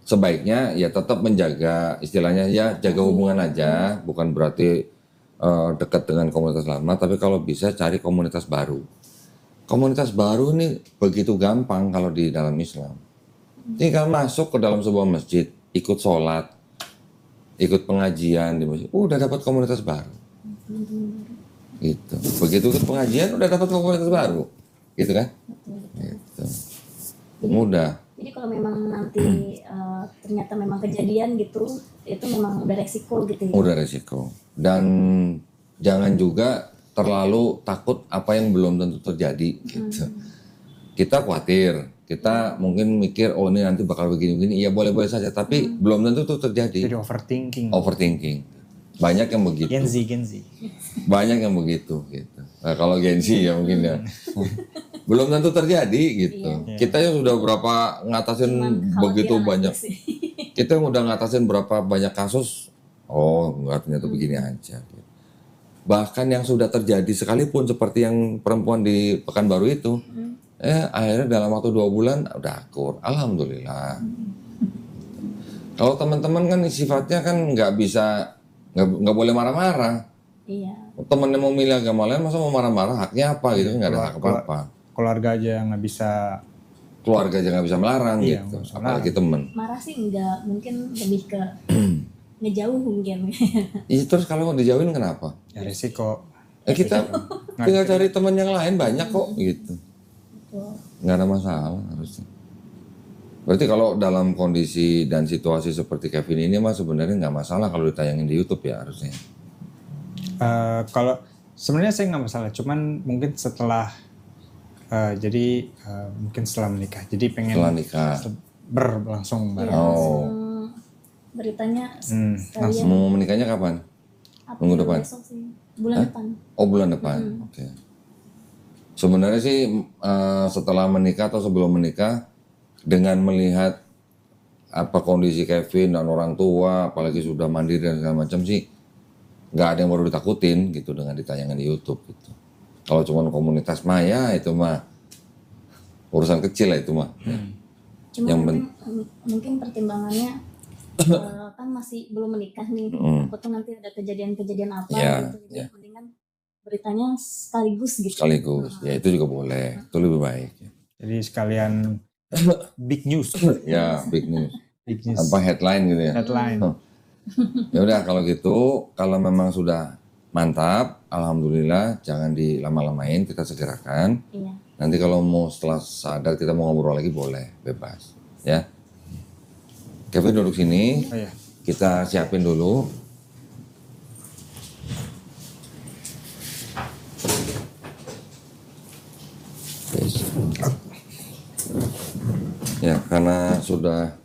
sebaiknya ya tetap menjaga, istilahnya ya jaga hubungan aja, bukan berarti dekat dengan komunitas lama, tapi kalau bisa cari komunitas baru. Komunitas baru ini begitu gampang kalau di dalam Islam. Tinggal masuk ke dalam sebuah masjid, ikut sholat, ikut pengajian di masjid, udah dapat komunitas baru. Gitu. Begitu ikut pengajian udah dapat komunitas baru, gitu kan? Gitu. Mudah. Jadi kalau memang nanti ternyata memang kejadian gitu, itu memang udah resiko gitu ya? Udah resiko. Dan jangan juga terlalu takut apa yang belum tentu terjadi gitu. Kita khawatir, kita mungkin mikir oh ini nanti bakal begini-begini, ya boleh-boleh saja, tapi belum tentu itu terjadi. Jadi Overthinking. Banyak yang begitu. Gen Z. Banyak yang begitu gitu. Nah, kalau Gen Z ya mungkin ya. Belum tentu terjadi gitu. Kita yang sudah berapa ngatasin begitu banyak. Kita yang udah ngatasin berapa banyak kasus, oh enggak ternyata begini aja. Gitu. Bahkan yang sudah terjadi sekalipun seperti yang perempuan di Pekanbaru itu, akhirnya dalam waktu 2 bulan udah akur, alhamdulillah. Kalau teman-teman kan sifatnya kan nggak bisa, nggak boleh marah-marah. Iya. Temennya mau milih agama lain, masa mau marah-marah, haknya apa gitu, nggak ada hak apa-apa. Keluarga aja nggak bisa. Keluarga aja nggak bisa melarang gitu, apalagi temen. Marah sih enggak, mungkin lebih ke ngejauh mungkin. Iya terus kalau mau dijauhin kenapa? Ya resiko. Kita tinggal cari teman yang lain banyak kok gitu. Nggak ada masalah harusnya. Berarti kalau dalam kondisi dan situasi seperti Kevin ini mah sebenarnya nggak masalah kalau ditayangin di YouTube ya harusnya. Kalau sebenarnya saya nggak masalah, cuman mungkin setelah mungkin setelah menikah. Jadi pengen setelah nikah berlangsung bareng. Oh. Beritanya Mau menikahnya kapan? Minggu depan? Besok sih. Bulan depan. Oh bulan depan, oke. Sebenarnya sih setelah menikah atau sebelum menikah, dengan melihat apa kondisi Kevin dan orang tua, apalagi sudah mandiri dan segala macam sih, nggak ada yang perlu ditakutin gitu dengan ditayangin di YouTube gitu. Kalau cuma komunitas maya itu mah urusan kecil lah itu mah. Cuma yang mungkin pertimbangannya kan masih belum menikah nih, takutnya nanti ada kejadian-kejadian apa gitu. Jadi mendingan beritanya sekaligus gitu. Sekaligus, ya itu juga boleh, itu lebih baik. Jadi sekalian big news. Ya big news. Big news. Apa headline gitu ya? Headline. Ya udah kalau gitu, kalau memang sudah mantap, alhamdulillah, jangan dilama-lamain, kita segerakan. Iya. Nanti kalau mau setelah sadar kita mau ngobrol lagi boleh, bebas, ya. Kevin duduk sini, Oh, iya. kita siapin dulu. Ya, karena sudah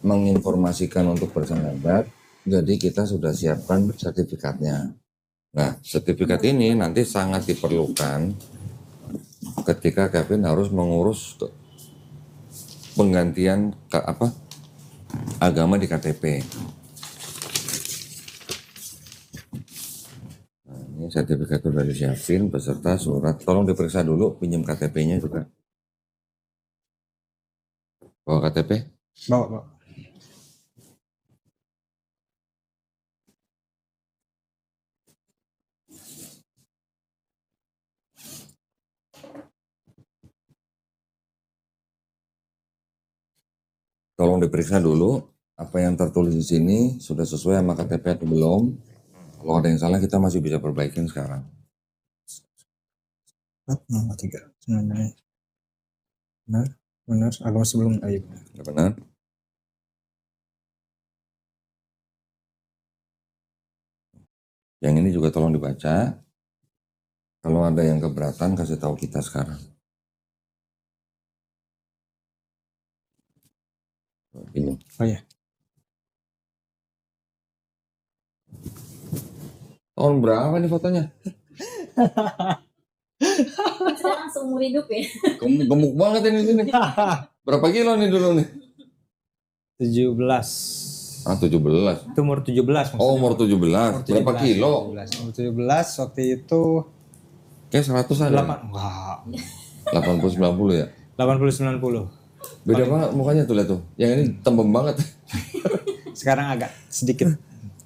menginformasikan untuk bersahabat, jadi kita sudah siapkan sertifikatnya. Nah, sertifikat ini nanti sangat diperlukan ketika Kevin harus mengurus penggantian agama di KTP. Nah, ini sertifikat udah disiapin beserta surat. Tolong diperiksa dulu, pinjam KTP-nya juga. Bawa KTP? Bawa. Tolong diperiksa dulu apa yang tertulis di sini sudah sesuai sama KTP atau belum. Kalau ada yang salah kita masih bisa perbaikin sekarang. 403. Benar. Agama sebelum Ayub. Benar? Yang ini juga tolong dibaca. Kalau ada yang keberatan kasih tahu kita sekarang. Ini. Oh ya. Tahun berapa nih fotonya? Sekarang seumur hidup ya. Gemuk banget ini sini. Berapa kilo nih dulu nih? 17. 17. Itu umur 17 maksudnya. Oh, umur 17. Berapa kilo? 17. Umur 17 waktu itu Kayak 100 ada. 8. Wah. 80 90 ya. 80 90. Beda banget mukanya tuh lihat tuh. Yang ini tembem banget. Sekarang agak sedikit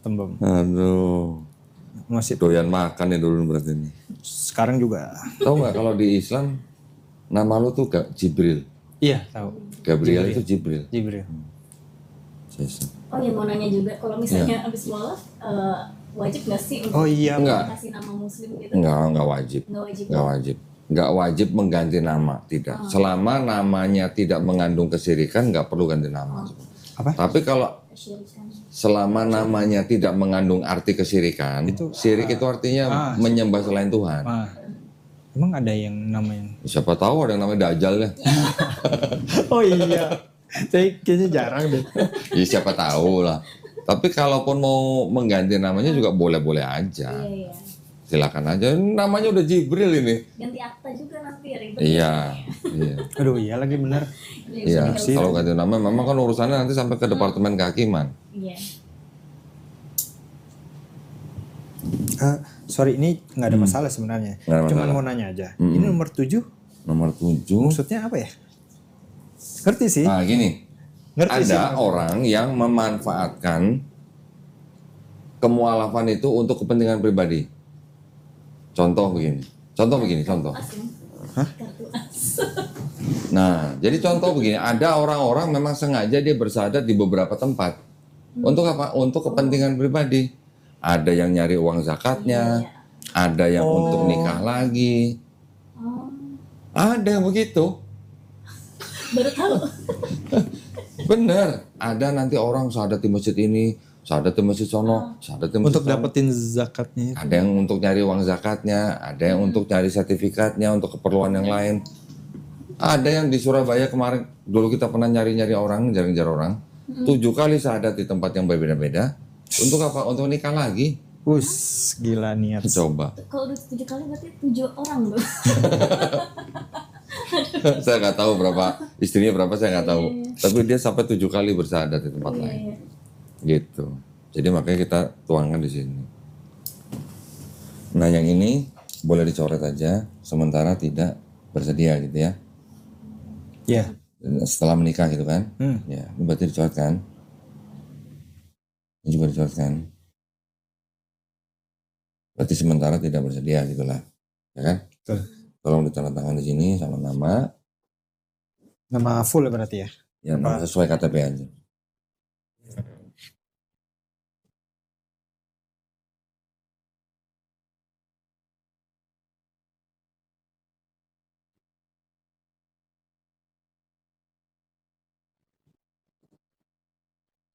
tembem. Aduh. Masih Doyan makan ya dulu berarti ini. sekarang juga. Tahu nggak kalau di Islam nama lu tuh gak Jibril. Iya, tahu. Gabriel itu Jibril. Jibril. Yes. Oh ya, mau nanya juga kalau misalnya abis mualaf wajib nggak sih untuk Oh iya. Enggak. kasih nama muslim gitu? Enggak wajib. Nggak wajib. Enggak wajib. Enggak wajib mengganti nama, tidak. Selama namanya tidak mengandung kesirikan, enggak perlu ganti nama. Apa? Tapi kalau Kesyirikan. selama namanya tidak mengandung arti kesirikan, syirik itu artinya menyembah selain Tuhan. Nah, emang ada yang namanya? Siapa tahu ada yang namanya Dajjal ya. Oh iya. Saya kayaknya jarang deh. Ya siapa tahu lah. Tapi kalaupun mau mengganti namanya juga boleh-boleh aja. Iya. Silakan aja. Namanya udah Jibril ini. Ganti akta juga nanti ribet. Iya. Iya. Aduh iya lagi benar. Iya, kalau ganti nama memang kan urusannya nanti sampai ke departemen kehakiman. Iya. Sorry ini nggak ada masalah sebenarnya. Nggak ada Cuman masalah. mau nanya aja. Ini nomor 7 Nomor 7. maksudnya apa ya? Ngerti sih. Nah gini, Ngerti sih. ada orang yang memanfaatkan kemualafan itu untuk kepentingan pribadi. Contoh begini. Contoh. Kartu as. Nah, jadi contoh begini, ada orang-orang memang sengaja dia bersahadat di beberapa tempat. Untuk apa? Untuk kepentingan pribadi. Ada yang nyari uang zakatnya, ada yang untuk nikah lagi. Ada yang begitu. Baru tahu. Bener, ada nanti orang syahadat di masjid ini, syahadat di masjid sono, syahadat di masjid Untuk sono. dapetin zakatnya. Ada yang untuk nyari uang zakatnya, ada yang untuk cari sertifikatnya untuk keperluan yang lain. Ada yang di Surabaya kemarin, dulu kita pernah nyari-nyari orang, ngejar-ngejar orang. 7 kali syahadat di tempat yang berbeda-beda. Untuk apa? Untuk nikah lagi. Gila niat. Coba. Kalau udah 7 kali berarti 7 orang loh. Saya nggak tahu berapa, istrinya berapa saya nggak tahu. Tapi dia sampai 7 kali bersyahadat di tempat lain. Gitu. Jadi makanya kita tuangkan di sini. Nah yang ini boleh dicoret aja, sementara tidak bersedia gitu ya. Ya. Setelah menikah gitu kan. Ya, ini berarti dicoret kan. Ini juga dicoret kan. Berarti sementara tidak bersedia gitulah. Ya kan? Betul. Tolong ditandatangan di sini sama nama. Nama full ya berarti ya. Ya, nama sesuai KTP aja.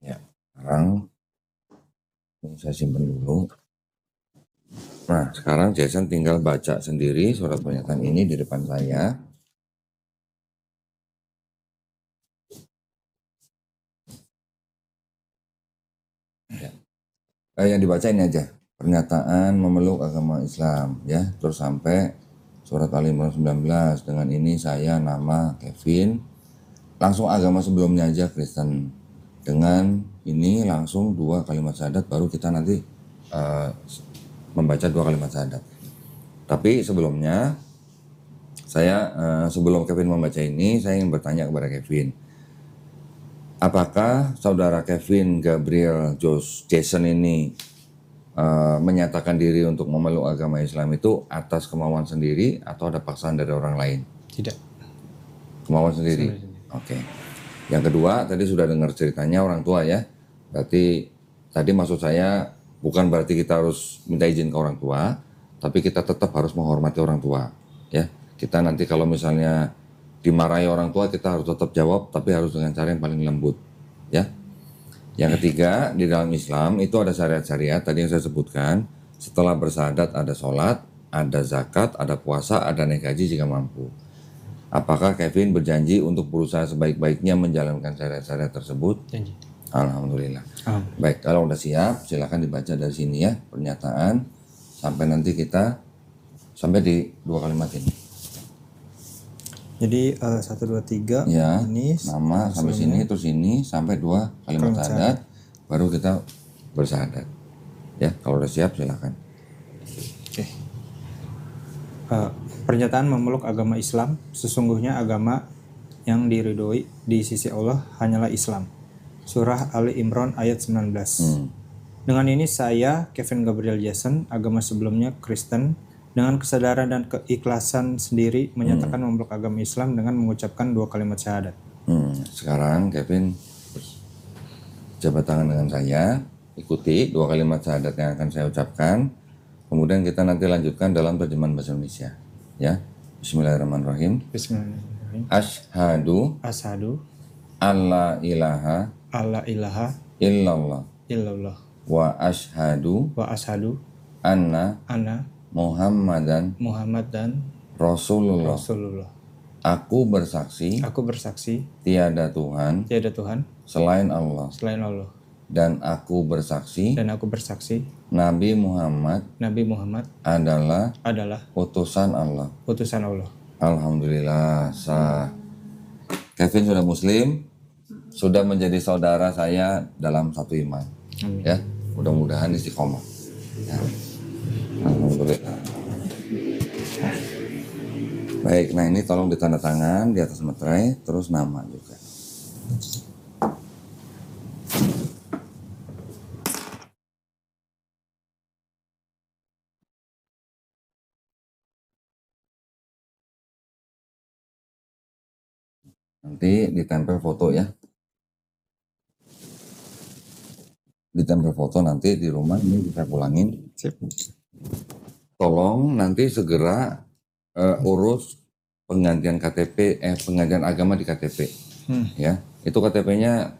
Ya, sekarang ini saya simpan dulu. Nah, sekarang Jason tinggal baca sendiri surat pernyataan ini di depan saya. Ya. Yang dibaca ini aja, pernyataan memeluk agama Islam, ya, terus sampai surat Ali Imran 19, dengan ini saya nama Kevin, langsung agama sebelumnya aja Kristen, dengan ini langsung 2 kalimat syahadat, baru kita nanti membaca 2 kalimat syahadat. Tapi sebelumnya saya sebelum Kevin membaca ini, saya ingin bertanya kepada Kevin, apakah saudara Kevin Gabriel Jason ini menyatakan diri untuk memeluk agama Islam itu atas kemauan sendiri atau ada paksaan dari orang lain? Tidak. Kemauan sendiri. Oke. Yang kedua, tadi sudah dengar ceritanya orang tua ya. Berarti tadi maksud saya bukan berarti kita harus minta izin ke orang tua, tapi kita tetap harus menghormati orang tua, ya. Kita nanti kalau misalnya dimarahi orang tua, kita harus tetap jawab, tapi harus dengan cara yang paling lembut, ya. Yang ketiga, di dalam Islam itu ada syariat-syariat tadi yang saya sebutkan. Setelah bersyahadat ada sholat, ada zakat, ada puasa, ada naik haji jika mampu. Apakah Kevin berjanji untuk berusaha sebaik-baiknya menjalankan syariat-syariat tersebut? Janji. Alhamdulillah. Baik, kalau udah siap, silakan dibaca dari sini ya pernyataan sampai nanti kita sampai di 2 kalimat ini. Jadi 1, 2, 3 Ya, ini nama sampai sini terus ini sampai 2 kalimat syahadat, baru kita bersyahadat. Ya, kalau udah siap silakan. Oke. Pernyataan memeluk agama Islam, sesungguhnya agama yang diridhoi di sisi Allah hanyalah Islam. Surah Ali Imran ayat 19. Dengan ini saya, Kevin Gabriel Jason, agama sebelumnya Kristen, dengan kesadaran dan keikhlasan sendiri menyatakan memeluk agama Islam dengan mengucapkan 2 kalimat syahadat. Sekarang Kevin jabat tangan dengan saya, ikuti 2 kalimat syahadat yang akan saya ucapkan. Kemudian kita nanti lanjutkan dalam terjemahan bahasa Indonesia. Ya, Bismillahirrahmanirrahim. Bismillahirrahmanirrahim. Asyhadu alla ilaha illallah Illallah wa asyhadu wa ashadu anna anna Muhammadan Muhammad dan Rasulullah. Aku bersaksi tiada Tuhan selain Allah, dan aku bersaksi Nabi Muhammad adalah utusan Allah. Alhamdulillah sah. Kevin sudah muslim, sudah menjadi saudara saya dalam satu iman. Amin. Ya, mudah-mudahan istiqomah. Ya. Alhamdulillah. Baik, nah ini tolong ditanda tangan di atas materai, terus nama juga. Nanti ditempel foto ya. Ditempel foto nanti di rumah, ini kita pulangin. Sip. Tolong nanti segera urus penggantian KTP, penggantian agama di KTP. Ya, itu KTP-nya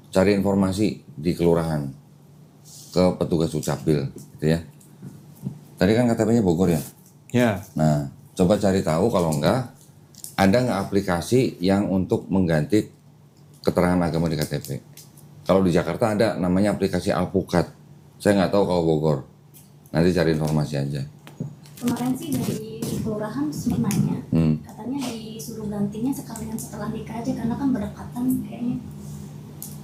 cari informasi di kelurahan ke petugas Dukcapil, gitu ya. Tadi kan KTP-nya Bogor ya. Ya. Nah, coba cari tahu kalau enggak, ada nggak aplikasi yang untuk mengganti keterangan agama di KTP. Kalau di Jakarta ada namanya aplikasi Alpukat. Saya nggak tahu kalau Bogor. Nanti cari informasi aja. Kemarin sih dari kelurahan sempat nanya, katanya disuruh gantinya sekalian setelah nikah aja karena kan berdekatan kayaknya.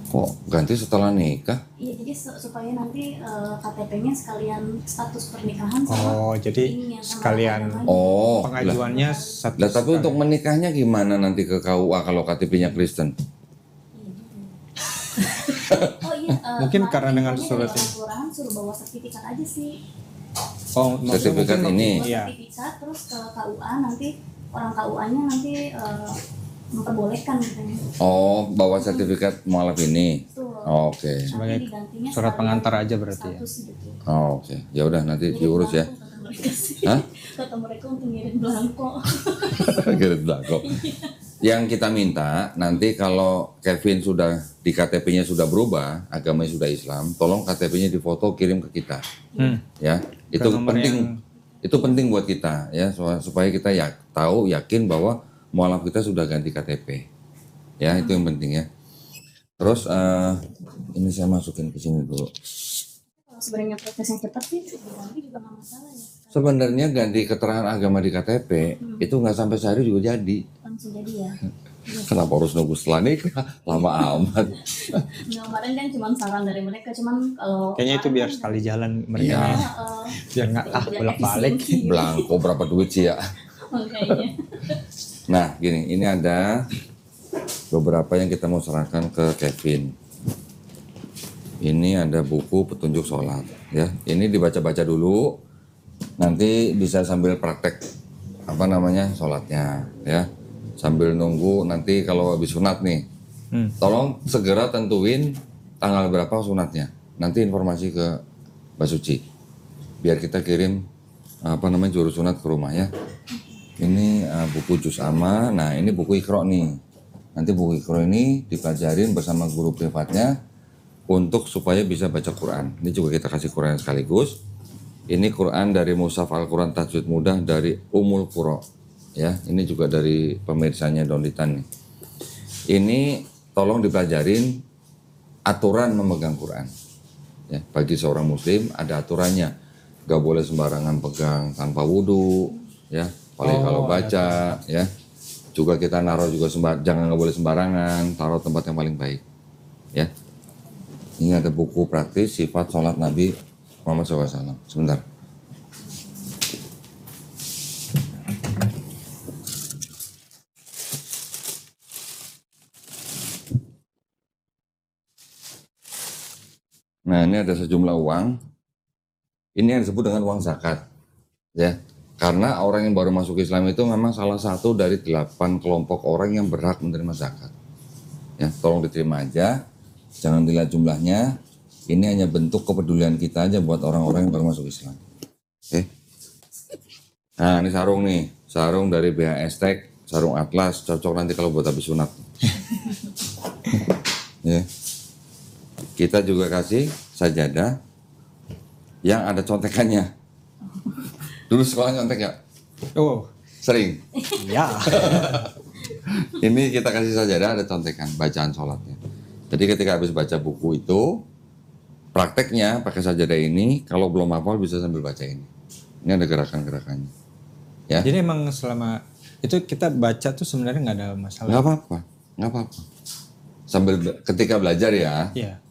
Kok ganti setelah nikah? Iya, jadi supaya nanti KTP-nya sekalian status pernikahan sama Oh, jadi ini yang sama sekalian agamanya. pengajuannya satu. Lah, tapi untuk menikahnya gimana nanti ke KUA kalau KTP-nya Kristen? Oh iya, Mungkin kemarin karena dengan infonya surat dari orang kelurahan suruh bawa sertifikat aja sih. Oh, Sertifikat mungkin- ini. Bawa Iya. sertifikat terus ke KUA, nanti orang KUA-nya nanti memperbolehkan katanya. Oh, bawa sertifikat mualaf ini. Betul. Oke. Nanti Sebagai digantinya surat sekalian pengantar aja berarti ya. status gitu. Oke. Ya udah nanti diurus ya. Kata mereka sih. Hah? Kata mereka untuk ngirim belangko. Kirim belangko. Yang kita minta nanti kalau Kevin sudah di KTP-nya sudah berubah, agamanya sudah Islam, tolong KTP-nya difoto kirim ke kita. Ya, itu nomor penting. Itu penting buat kita ya, supaya kita tahu yakin bahwa mualaf kita sudah ganti KTP. Ya, itu yang penting ya. Terus ini saya masukin ke sini dulu. Kalau sebenarnya prosesnya cepat sih diganti juga nggak masalah ya. Sebenarnya ganti keterangan agama di KTP itu nggak sampai sehari juga jadi. Langsung jadi ya. Kenapa harus nunggu setelah nikah? Lama amat. Nggak, kemarin kan cuma saran dari mereka, cuman kalau Kayaknya itu biar sekali jalan mereka Iya. ya. Biar nggak bolak-balik. Belangko berapa duit sih ya? Makanya. Nah, gini, ini ada beberapa yang kita mau serahkan ke Kevin. Ini ada buku petunjuk sholat, ya. Ini dibaca-baca dulu, nanti bisa sambil praktek sholatnya, ya. Sambil nunggu nanti kalau habis sunat nih, tolong segera tentuin tanggal berapa sunatnya. Nanti informasi ke Mbak Suci, biar kita kirim juru sunat ke rumah ya. Ini buku juz amma. Nah ini buku Iqra nih. Nanti buku Iqra ini dipelajarin bersama guru privatnya untuk supaya bisa baca Quran. Ini juga kita kasih Quran sekaligus. Ini Quran dari Mushaf Al-Quran Tajwid Mudah dari Ummul Qura. Ya, ini juga dari pemirsanya Donitan nih. Ini tolong dipelajarin aturan memegang Quran. Ya, bagi seorang muslim ada aturannya. Gak boleh sembarangan pegang tanpa wudhu, ya. Paling kalau baca, ya. Juga kita naruh juga jangan nggak boleh sembarangan, taruh tempat yang paling baik, ya. Ini ada buku praktis sifat sholat Nabi Muhammad SAW. Sebentar. Nah ini ada sejumlah uang. Ini yang disebut dengan uang zakat, ya. Karena orang yang baru masuk Islam itu memang salah satu dari 8 kelompok orang yang berhak menerima zakat. Ya, tolong diterima aja, jangan dilihat jumlahnya. Ini hanya bentuk kepedulian kita aja buat orang-orang yang baru masuk Islam. Oke. Nah ini sarung nih, sarung dari BHS Tech, sarung Atlas, cocok nanti kalau buat habis sunat. Ya. Kita juga kasih sajadah yang ada contekannya. Dulu sekolah nyontek ya? Oh, Sering. ya. Ini kita kasih sajadah ada contekan bacaan sholatnya. Jadi ketika habis baca buku itu, prakteknya pakai sajadah ini, kalau belum hafal bisa sambil baca ini. Ini ada gerakan-gerakannya. Ya. Jadi emang selama itu kita baca tuh sebenarnya nggak ada masalah. Nggak apa-apa. Sambil ketika belajar ya. Iya.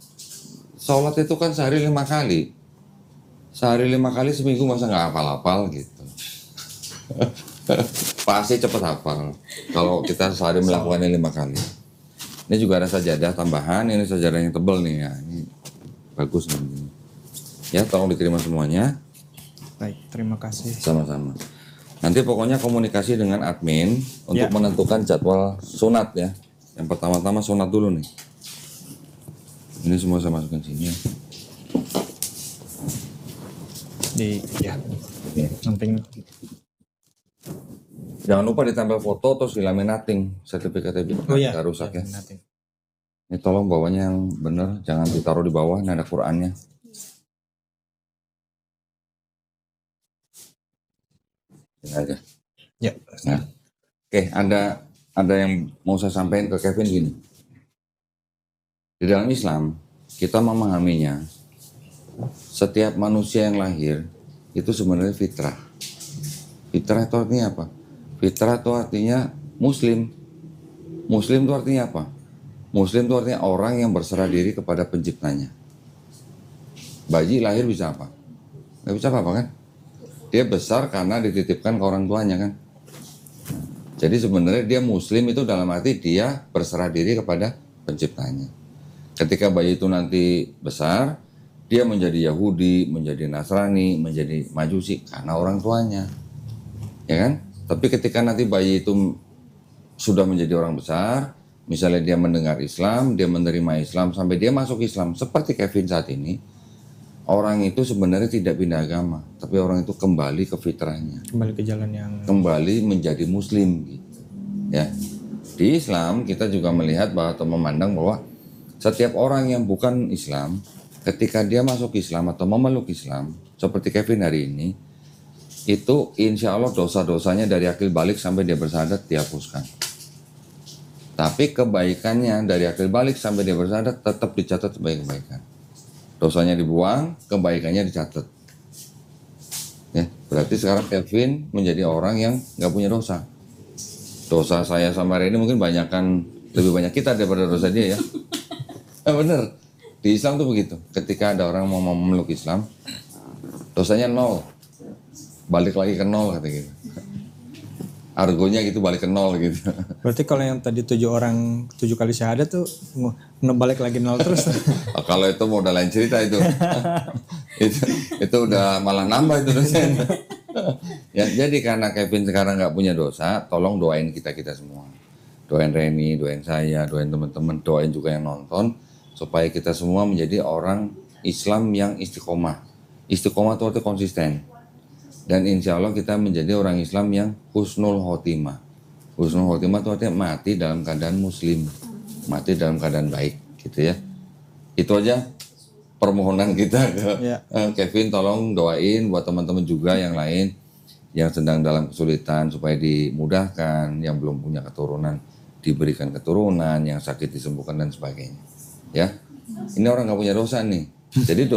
Sholat itu kan sehari 5 kali. Sehari 5 kali seminggu masa nggak hafal-hafal gitu. Pasti cepet hafal. Kalau kita sehari melakukannya 5 kali. Ini juga ada sajadah tambahan. Ini sajadah yang tebal nih ya. Ini bagus nih. Ya tolong diterima semuanya. Baik, terima kasih. Sama-sama. Nanti pokoknya komunikasi dengan admin untuk menentukan jadwal sunat ya. Yang pertama-tama sunat dulu nih. Ini semua saya masukkan sini ya. Samping. Jangan lupa ditempel foto terus dilaminating sertifikatnya nggak rusak ya. Ini tolong bawahnya yang bener, jangan ditaruh di bawah. Ini ada Qurannya. Ini aja. Ya. Nah. Oke, ada yang mau saya sampaikan ke Kevin gini. Di dalam Islam kita memahaminya. Setiap manusia yang lahir itu sebenarnya fitrah. Fitrah itu artinya apa? Fitrah itu artinya muslim. Muslim itu artinya apa? Muslim itu artinya orang yang berserah diri kepada penciptanya. Bayi lahir bisa apa? Gak bisa apa-apa kan? Dia besar karena dititipkan ke orang tuanya kan? Jadi sebenarnya dia muslim itu dalam arti dia berserah diri kepada penciptanya. Ketika bayi itu nanti besar, dia menjadi Yahudi, menjadi Nasrani, menjadi Majusi karena orang tuanya. Ya kan? Tapi ketika nanti bayi itu sudah menjadi orang besar, misalnya dia mendengar Islam, dia menerima Islam, sampai dia masuk Islam, seperti Kevin saat ini, orang itu sebenarnya tidak pindah agama, tapi orang itu kembali ke fitrahnya. Kembali ke jalan yang... Kembali menjadi muslim gitu. Ya. Di Islam kita juga melihat bahwa atau memandang bahwa setiap orang yang bukan Islam, ketika dia masuk Islam atau memeluk Islam, seperti Kevin hari ini, itu insya Allah dosa-dosanya dari akil balik sampai dia bersyahadat dihapuskan. Tapi kebaikannya dari akil balik sampai dia bersyahadat tetap dicatat sebagai kebaikan. Dosanya dibuang, kebaikannya dicatat. Ya, berarti sekarang Kevin menjadi orang yang nggak punya dosa. Dosa saya sama Reni mungkin lebih banyak kita daripada dosa dia ya. Bener. Di Islam tuh begitu. Ketika ada orang mau memeluk Islam, dosanya 0. Balik lagi ke 0 kata gitu. Argonya gitu balik ke 0 gitu. Berarti kalau yang tadi 7 kali syahadat tuh balik lagi 0 terus. Kalau itu mau udah lain cerita itu. itu udah malah nambah itu dosanya. Ya, jadi karena Kevin sekarang nggak punya dosa, tolong doain kita semua. Doain Reni, doain saya, doain teman-teman, doain juga yang nonton, supaya kita semua menjadi orang Islam yang istiqomah. Istiqomah itu artinya konsisten. Dan insya Allah kita menjadi orang Islam yang husnul khotimah. Husnul khotimah itu artinya mati dalam keadaan muslim, mati dalam keadaan baik, gitu ya. Itu aja permohonan kita ke Kevin, tolong doain buat teman-teman juga yang lain yang sedang dalam kesulitan supaya dimudahkan, yang belum punya keturunan diberikan keturunan, yang sakit disembuhkan dan sebagainya. Ya, ini orang nggak punya dosa nih. Jadi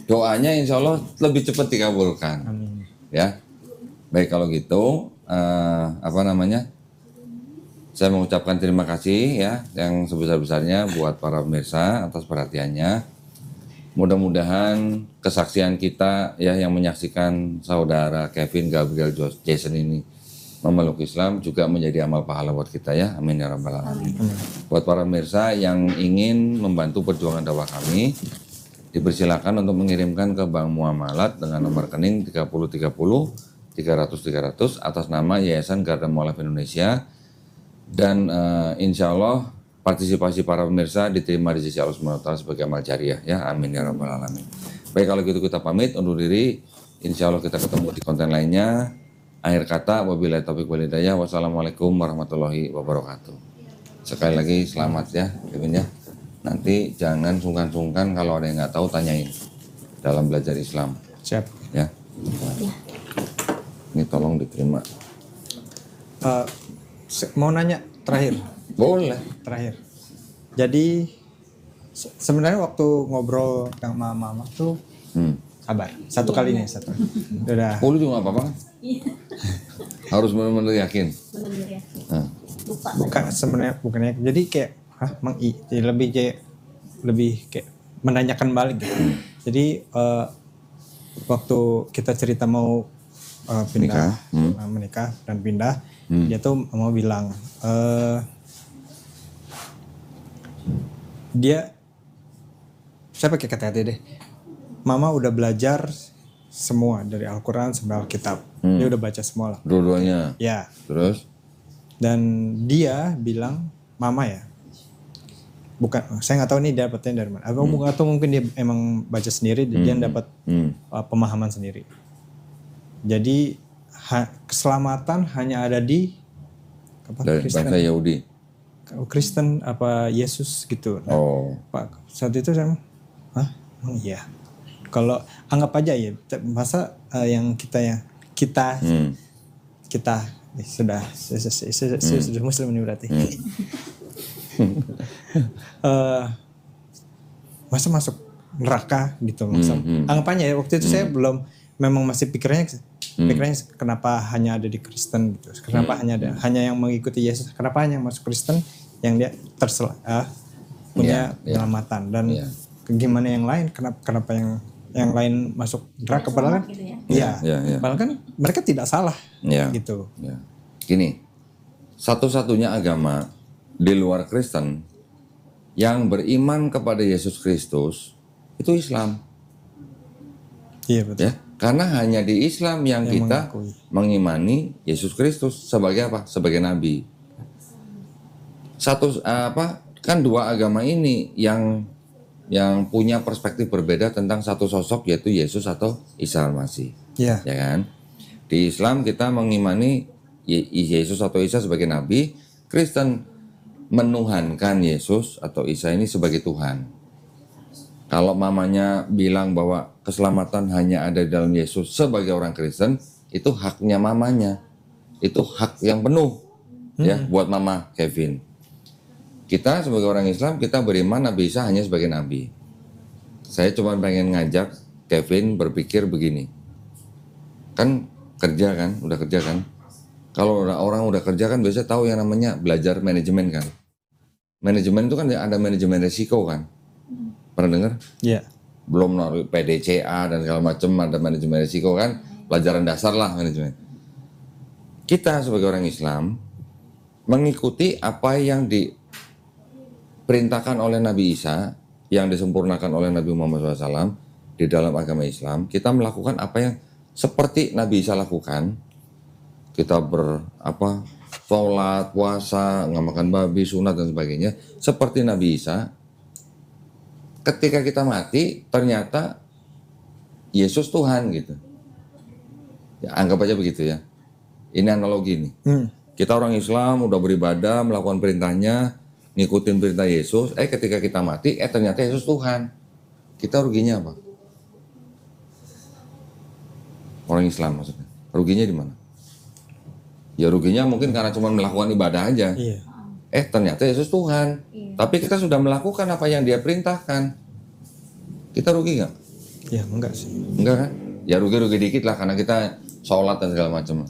doanya insya Allah lebih cepat dikabulkan. Amin. Ya, baik kalau gitu, saya mengucapkan terima kasih ya yang sebesar-besarnya buat para pemirsa atas perhatiannya. Mudah-mudahan kesaksian kita ya yang menyaksikan saudara Kevin Gabriel Jason ini memeluk Islam juga menjadi amal pahala buat kita ya. Amin ya rabbal alamin. Buat para pemirsa yang ingin membantu perjuangan dakwah kami, dipersilakan untuk mengirimkan ke Bank Muamalat dengan nomor rekening 3030 300 atas nama Yayasan Garda Mualaf Indonesia, dan insya Allah partisipasi para pemirsa diterima di sisi Allah SWT sebagai amal jariah ya. Amin ya rabbal alamin. Baik kalau gitu kita pamit undur diri. Insya Allah kita ketemu di konten lainnya. Akhir kata wabillahi taufiq wal hidayah. Wassalamualaikum warahmatullahi wabarakatuh. Sekali lagi selamat ya Kevin ya. Nanti jangan sungkan-sungkan kalau ada yang nggak tahu tanyain dalam belajar Islam. Siap. Ya. Ini tolong diterima. Mau nanya terakhir. Boleh. Terakhir. Jadi sebenarnya waktu ngobrol sama mama tuh sabar. Satu kali nih, satu. Udah. Lu juga nggak apa-apa kan? Harus benar-benar yakin. Bener ya. Lupa. Bukan sebenarnya bukannya. Jadi kayak jadi lebih kayak menanyakan balik gitu. Jadi waktu kita cerita mau pindah, menikah dan pindah, dia tuh mau bilang saya pakai kata deh, mama udah belajar semua dari Al-Quran sampai Alkitab, dia udah baca semua lah. Dua-duanya. Ya. Terus? Dan dia bilang, mama ya, bukan, saya nggak tahu nih dapetnya dari mana. Atau mungkin dia emang baca sendiri, dia dapat pemahaman sendiri. Jadi keselamatan hanya ada di Kristen. Bangsa Yahudi. Kristen apa Yesus gitu. Nah, Pak, saat itu saya, iya. Kalau anggap aja ya, masa yang kita sudah Muslim ini berarti. Masa masuk neraka gitu, anggapannya ya waktu itu saya belum, memang masih pikirannya kenapa hanya ada di Kristen gitu, kenapa hanya yang mengikuti Yesus, kenapa hanya yang masuk Kristen yang dia punya penyelamatan, dan gimana yang lain, kenapa yang lain masuk neraka, padahal kan padahal kan mereka tidak salah gitu. Gini, satu-satunya agama di luar Kristen yang beriman kepada Yesus Kristus itu Islam. Iya betul. Ya, karena hanya di Islam yang kita mengimani Yesus Kristus sebagai apa? Sebagai nabi. Kan dua agama ini yang punya perspektif berbeda tentang satu sosok, yaitu Yesus atau Isa Al-Masih. Ya kan? Di Islam kita mengimani Yesus atau Isa sebagai nabi. Kristen menuhankan Yesus atau Isa ini sebagai Tuhan. Kalau mamanya bilang bahwa keselamatan hanya ada di dalam Yesus sebagai orang Kristen, itu haknya mamanya. Itu hak yang penuh ya buat mama Kevin. Kita sebagai orang Islam, kita beriman Nabi Isa hanya sebagai nabi. Saya cuma pengen ngajak Kevin berpikir begini. Kan kerja kan, udah kerja kan. Kalau orang udah kerja kan biasanya tahu yang namanya belajar manajemen kan. Manajemen itu kan ada manajemen risiko kan. Pernah dengar? Iya. Belum naruh PDCA dan segala macam, ada manajemen risiko kan. Pelajaran dasar lah manajemen. Kita sebagai orang Islam mengikuti apa yang diperintahkan oleh Nabi Isa, yang disempurnakan oleh Nabi Muhammad SAW di dalam agama Islam. Kita melakukan apa yang seperti Nabi Isa lakukan. Kita sholat, puasa, nggak makan babi, sunat dan sebagainya. Seperti Nabi Isa. Ketika kita mati, ternyata Yesus Tuhan gitu. Ya, anggap aja begitu ya. Ini analogi nih. Kita orang Islam udah beribadah, melakukan perintahnya, ngikutin perintah Yesus. Ketika kita mati, ternyata Yesus Tuhan. Kita ruginya apa? Orang Islam maksudnya. Ruginya di mana? Ya ruginya mungkin karena cuma melakukan ibadah aja. Iya. Ternyata Yesus Tuhan. Tapi kita sudah melakukan apa yang Dia perintahkan. Kita rugi nggak? Ya enggak sih. Enggak kan? Ya rugi-rugi dikit lah karena kita sholat dan segala macam.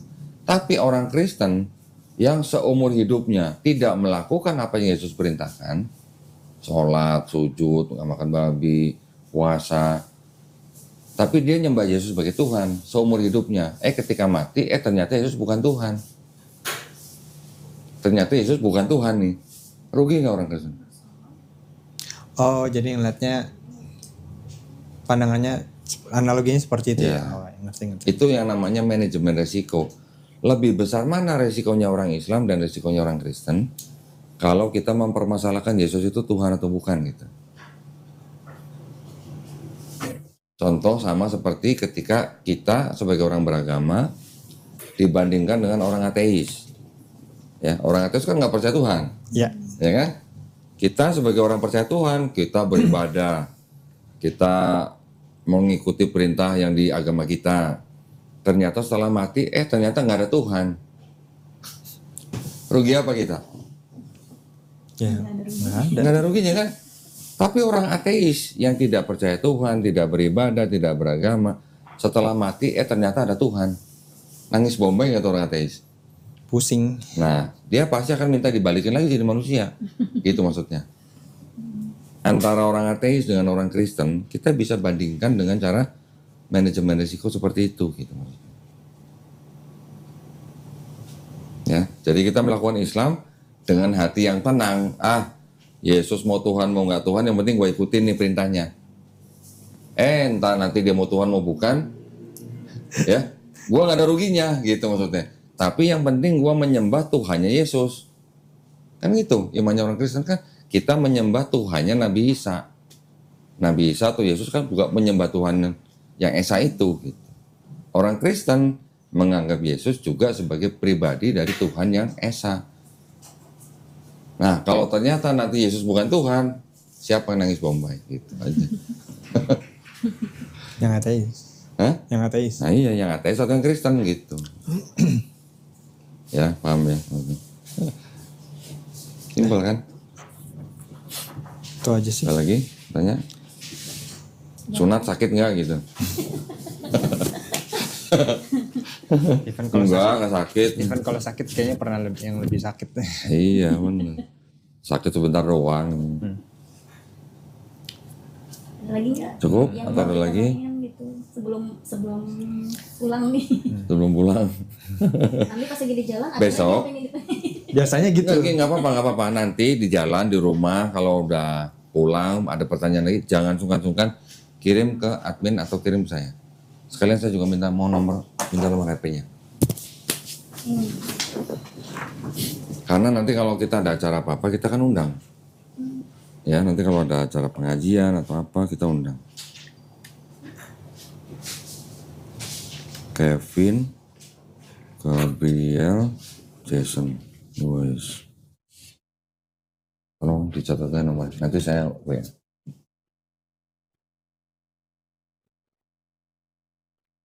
Tapi orang Kristen yang seumur hidupnya tidak melakukan apa yang Yesus perintahkan, sholat, sujud, nggak makan babi, puasa, tapi dia nyembah Yesus sebagai Tuhan seumur hidupnya. Ketika mati, ternyata Yesus bukan Tuhan. Ternyata Yesus bukan Tuhan nih. Rugi nggak orang Kristen? Oh, jadi ngeliatnya pandangannya analoginya seperti itu ya. Oh, ngerti. Itu yang namanya manajemen resiko. Lebih besar mana resikonya orang Islam dan resikonya orang Kristen kalau kita mempermasalahkan Yesus itu Tuhan atau bukan gitu. Contoh sama seperti ketika kita sebagai orang beragama dibandingkan dengan orang ateis. Ya, orang ateis kan nggak percaya Tuhan. Ya. Ya kan? Kita sebagai orang percaya Tuhan, kita beribadah, kita mengikuti perintah yang di agama kita. Ternyata setelah mati, ternyata nggak ada Tuhan. Rugi apa kita? Ya, Nggak ada ruginya kan? Tapi orang ateis yang tidak percaya Tuhan, tidak beribadah, tidak beragama, setelah mati, ternyata ada Tuhan. Nangis bombay nggak tuh orang ateis? Pusing. Nah, dia pasti akan minta dibalikin lagi jadi manusia. Gitu maksudnya. Antara orang ateis dengan orang Kristen, kita bisa bandingkan dengan cara manajemen risiko seperti itu gitu. Ya, jadi kita melakukan Islam dengan hati yang tenang. Yesus mau Tuhan mau nggak Tuhan, yang penting gue ikutin nih perintahnya. Entah nanti dia mau Tuhan mau bukan, ya, gue nggak ada ruginya gitu maksudnya. Tapi yang penting gue menyembah Tuhannya Yesus. Kan gitu, imannya orang Kristen kan kita menyembah Tuhannya Nabi Isa. Nabi Isa atau Yesus kan juga menyembah Tuhan yang Esa itu gitu. Orang Kristen menganggap Yesus juga sebagai pribadi dari Tuhan yang Esa. Nah, kalau ternyata nanti Yesus bukan Tuhan, siapa yang nangis bombay gitu aja. Yang ateis. Hah? Yang ateis. Nah iya, yang ateis atau yang Kristen gitu. Ya, paham ya. Simpel kan? Itu aja sih. Ada lagi? Tanya. Sunat sakit nggak gitu? Enggak sakit. Even kalau sakit kayaknya pernah yang lebih sakit. Iya benar. Sakit sebentar doang. Ada lagi nggak? Cukup? Yang Atau ada mau lagi? ditanyain gitu sebelum pulang nih. Sebelum pulang. Nanti pas lagi di jalan ada Besok. lagi yang pengen ditanyain. Biasanya gitu. Nggak apa-apa. Nanti di jalan, di rumah, kalau udah pulang, ada pertanyaan lagi, jangan sungkan-sungkan kirim ke admin atau kirim ke saya. Sekalian saya juga minta nomor HP-nya. Karena nanti kalau kita ada acara apa-apa, kita kan undang. Ya, nanti kalau ada acara pengajian atau apa, kita undang. Kevin, Gabriel, Jason, Luis. Tolong dicatat aja nomor. Nanti saya WA.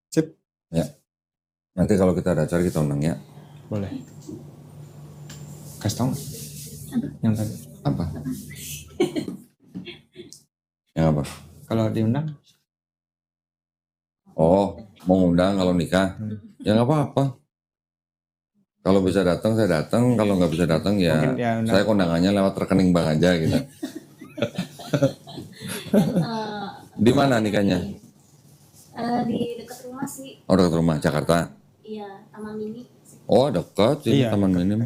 Sip. Ya. Nanti kalau kita ada acara kita undang ya. Boleh. Kasih tau nggak? Yang tadi. Apa? Yang apa? Kalau diundang? Oh, mau ngundang kalau nikah? Ya nggak apa-apa. Kalau bisa datang saya datang, kalau nggak bisa datang ya Mungkin ya undang. saya kondangannya lewat rekening bank aja gitu. Di mana nikahnya? Di dekat rumah sih. Oh, dekat rumah Jakarta. Iya, Taman Mini. Oh, dekat ini Iya, Taman dekat. Minim.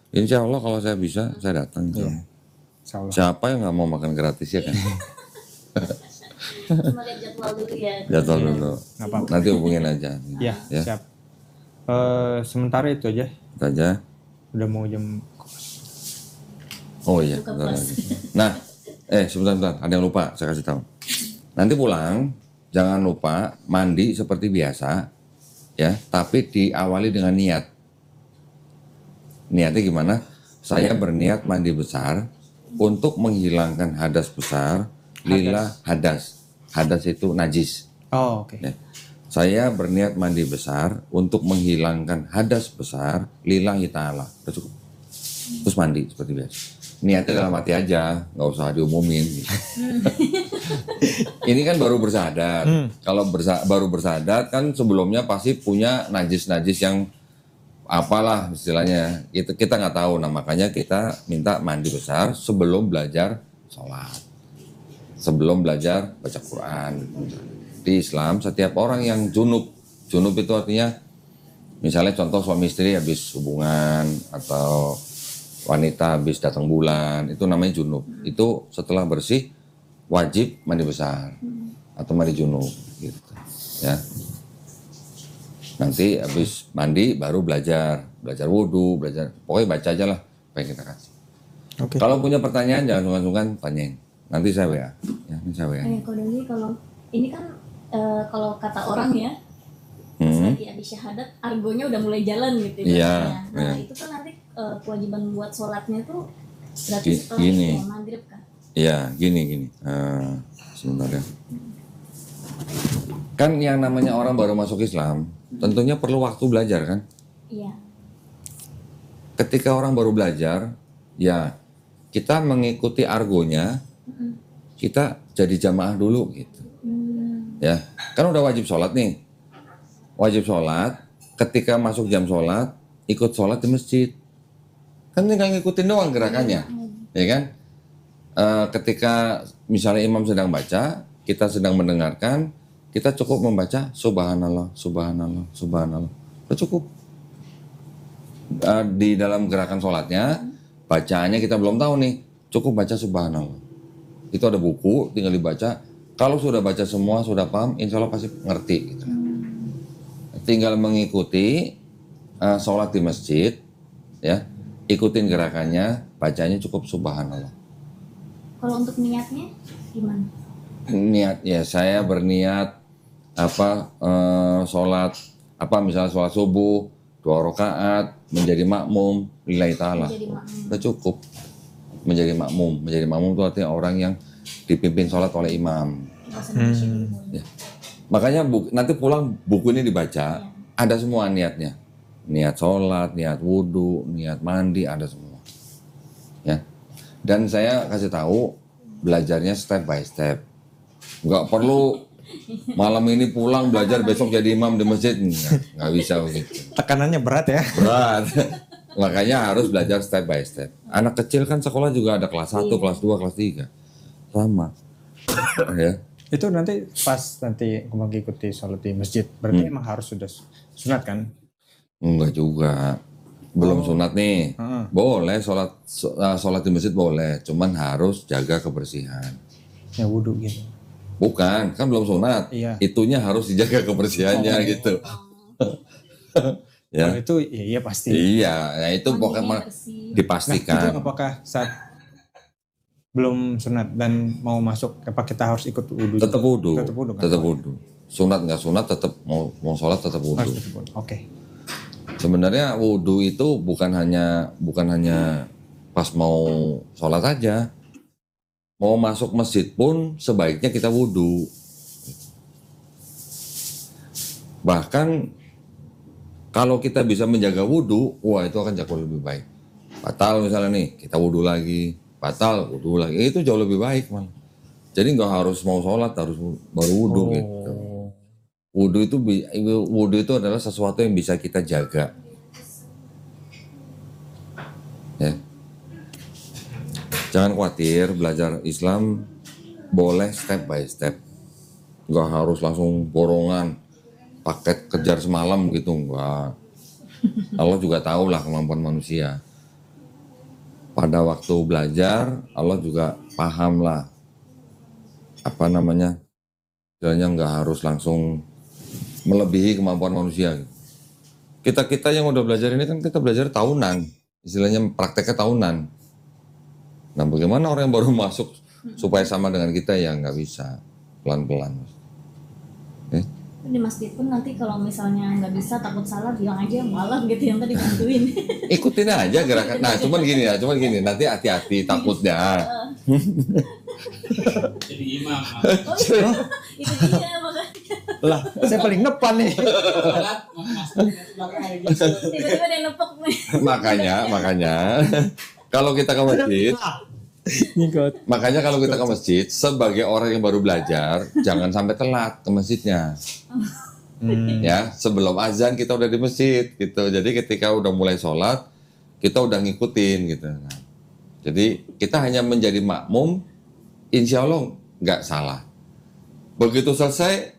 Insya Allah kalau saya bisa saya datang. Iya. Insya Allah. Siapa yang nggak mau makan gratis ya kan? Cuma lihat jadwal dulu ya. Jadwal dulu. Nggak apa-apa. Nanti hubungin aja. Iya, Ya. siap. Sementara itu aja. Itu aja. Udah mau jam. Oh iya. Buka bentar puas. lagi. Nah, sebentar, ada yang lupa saya kasih tahu. Nanti pulang jangan lupa mandi seperti biasa, ya. Tapi diawali dengan niat. Niatnya gimana? Saya berniat mandi besar untuk menghilangkan hadas besar, lillah hadas. Hadas itu najis. Oh, oke. Ya. Saya berniat mandi besar untuk menghilangkan hadas besar, lillahi ta'ala. Udah cukup. Terus mandi seperti biasa. Niatnya dalam hati aja, nggak usah diumumin. Gitu. Ini kan baru bersahadat. Kalau baru bersahadat kan sebelumnya pasti punya najis-najis yang apalah istilahnya. Kita nggak tahu. Nah makanya kita minta mandi besar sebelum belajar sholat. Sebelum belajar baca Quran. Di Islam setiap orang yang junub itu artinya misalnya contoh suami istri habis hubungan atau wanita habis datang bulan itu namanya junub. Itu setelah bersih wajib mandi besar atau mandi junub gitu ya. Nanti habis mandi baru belajar wudhu, pokoknya baca aja lah apa yang kita kasih. Oke. Kalau punya pertanyaan jangan sungkan-sungkan tanyain. Nanti saya WA. Ya, nanti saya WA. Kalau ini kan kalau kata orang ya, lagi habis syahadat, argonya udah mulai jalan gitu. Iya, Nah iya. itu kan nanti kewajiban buat sholatnya tuh berarti Gi- setelah gini. maghrib kan? Iya, gini. Sebentar ya. Kan yang namanya orang baru masuk Islam, tentunya perlu waktu belajar kan. Iya. Ketika orang baru belajar, ya kita mengikuti argonya, kita jadi jamaah dulu gitu. Ya, kan udah wajib sholat nih. Wajib sholat, ketika masuk jam sholat, ikut sholat di masjid. Kan tinggal ngikutin doang gerakannya, ya kan? Ketika misalnya imam sedang baca, kita sedang mendengarkan, kita cukup membaca subhanallah, subhanallah, subhanallah. Udah cukup. Di dalam gerakan sholatnya, bacaannya kita belum tahu nih, cukup baca subhanallah. Itu ada buku, tinggal dibaca. Kalau sudah baca semua, sudah paham, insya Allah pasti ngerti. Gitu. Tinggal mengikuti sholat di masjid, ya, ikutin gerakannya, bacanya cukup subhanallah. Kalau untuk niatnya gimana? Niat ya, saya berniat sholat misalnya sholat subuh 2 rakaat menjadi makmum lillahi ta'ala. Jadi makmum. Udah cukup menjadi makmum. Menjadi makmum itu artinya orang yang dipimpin sholat oleh imam. Bahasa Indonesia dulu. Ya. Makanya nanti pulang buku ini dibaca, ada semua niatnya. Niat sholat, niat wudhu, niat mandi, ada semua. Ya. Dan saya kasih tahu, belajarnya step by step. Nggak perlu malam ini pulang belajar besok jadi imam di masjid. Nggak bisa begitu. Tekanannya berat ya. Berat. Makanya harus belajar step by step. Anak kecil kan sekolah juga ada kelas 1, kelas 2, kelas 3. Sama. Ya. Itu nanti pas nanti mengikuti sholat di masjid, berarti emang harus sudah sunat kan? Enggak juga. Belum sunat nih. Boleh sholat di masjid boleh, cuman harus jaga kebersihan. Ya wudhu gitu. Bukan, kan belum sunat. Iya. Itunya harus dijaga kebersihannya gitu. Ya. Kalau itu iya pasti. Iya, ya itu pokoknya Mandinya bersih. Nah, itu dipastikan. apakah saat belum sunat dan mau masuk apa kita harus ikut wudhu? Tetap wudhu. Tetap wudhu kan? Tetap wudhu. Sunat nggak sunat tetap mau sholat tetap Harus wudhu. tetap wudhu. Oke. Sebenarnya wudhu itu bukan hanya pas mau sholat aja. Mau masuk masjid pun sebaiknya kita wudhu. Bahkan kalau kita bisa menjaga wudhu, wah itu akan jauh lebih baik. Batal misalnya nih, kita wudhu lagi, batal wudhu lagi, itu jauh lebih baik malah. Jadi nggak harus mau sholat harus baru wudhu gitu. Wudhu itu adalah sesuatu yang bisa kita jaga. Ya. Jangan khawatir, belajar Islam boleh step by step. Nggak harus langsung borongan, paket kejar semalam gitu, enggak. Allah juga tahu lah kemampuan manusia. Pada waktu belajar, Allah juga paham lah istilahnya nggak harus langsung melebihi kemampuan manusia. Kita yang udah belajar ini kan kita belajar tahunan, istilahnya prakteknya tahunan. Nah bagaimana orang yang baru masuk supaya sama dengan kita ya nggak bisa, pelan-pelan. Di masjid pun nanti kalau misalnya nggak bisa takut salah bilang aja malah gitu yang tadi bantuin. Ikutin aja gerakan. Nah cuman gini, nanti hati-hati takutnya. Jadi imam. Oh iya, itu dia makanya. Lah, saya paling depan nih. Tiba-tiba dia nepok nih. Makanya kalau kita ke masjid, makanya kalau kita ke masjid sebagai orang yang baru belajar jangan sampai telat ke masjidnya. Ya, sebelum azan kita udah di masjid gitu. Jadi ketika udah mulai sholat kita udah ngikutin gitu. Nah, jadi kita hanya menjadi makmum, insya Allah nggak salah. Begitu selesai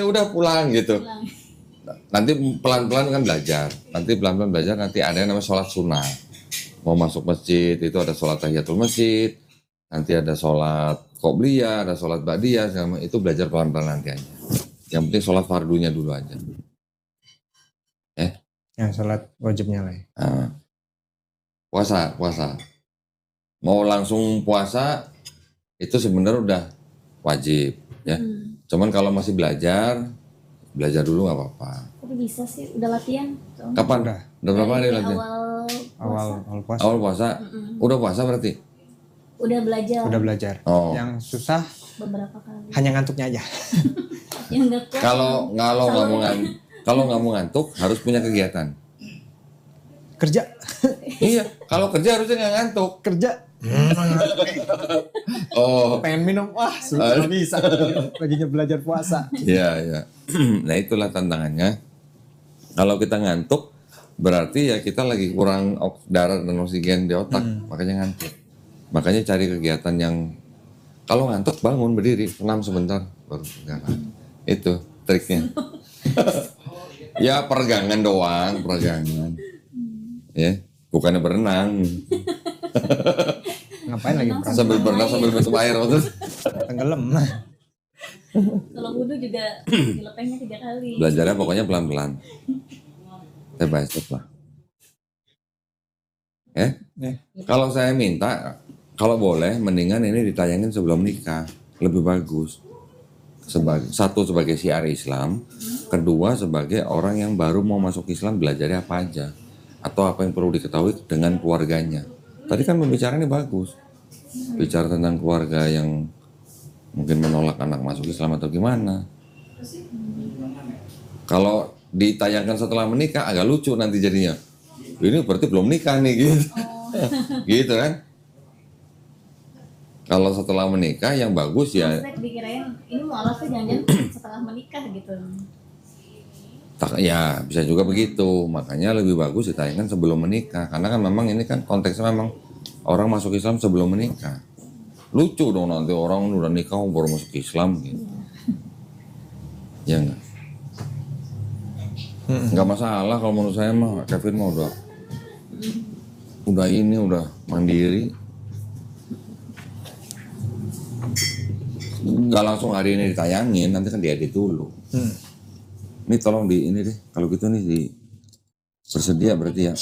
udah pulang gitu. Nanti pelan-pelan kan belajar. Nanti ada yang namanya sholat sunnah. Mau masuk masjid itu ada sholat tahiyatul masjid, nanti ada sholat qobliyah, ada sholat ba'diyah, itu belajar pelan-pelan nanti aja. Yang penting sholat fardunya dulu aja. Ya, sholat wajibnya lah. Nah, puasa. Mau langsung puasa itu sebenarnya udah wajib ya. Cuman kalau masih belajar dulu nggak apa-apa. Tapi bisa sih udah latihan. Tuh. Kapan? Udah berapa hari Dari latihan? Awal puasa. Awal puasa? Udah puasa berarti? Udah belajar. Udah belajar. Oh. Yang susah Beberapa kali. hanya ngantuknya aja. Yang nggak kuat. Kalau nggak mau ngantuk harus punya kegiatan. Kerja. Iya, kalau kerja harusnya nggak ngantuk. Kerja. Oh, Pengen minum. Wah, sudah nggak bisa. Laginya belajar puasa. iya. Nah itulah tantangannya. Kalau kita ngantuk, berarti ya kita lagi kurang darah dan oksigen di otak, makanya ngantuk. Makanya cari kegiatan yang kalau ngantuk bangun berdiri, senam sebentar, baru jalan. Itu triknya. Ya peregangan doang, Ya, bukannya berenang. Ngapain lagi berenang? Sambil berenang sambil minum air terus. Tenggelam. Kalau wudhu juga dilepehnya 3 kali. Belajarnya pokoknya pelan-pelan. Step by step lah. Ya. Kalau saya minta, kalau boleh, mendingan ini ditayangin sebelum nikah, lebih bagus. Sebagai syiar Islam, kedua sebagai orang yang baru mau masuk Islam belajarnya apa aja, atau apa yang perlu diketahui dengan keluarganya. Tadi kan pembicaranya bagus, bicara tentang keluarga yang mungkin menolak anak masuk Islam atau gimana. Kalau ditayangkan setelah menikah agak lucu nanti jadinya. Ini berarti belum nikah nih gitu. Gitu kan? Kalau setelah menikah yang bagus ya. Saya dikirain ini mualafnya jangan-jangan setelah menikah gitu. Ya bisa juga begitu. Makanya lebih bagus ditayangkan sebelum menikah. Karena kan memang ini kan konteksnya memang orang masuk Islam sebelum menikah. Lucu dong nanti orang udah nikah baru masuk Islam gitu. Ya enggak? Enggak masalah kalau menurut saya mah Kevin mah udah mandiri. Enggak langsung hari ini ditayangin, nanti kan diedit dulu. Ini tolong ini deh, kalau gitu nih bersedia berarti ya.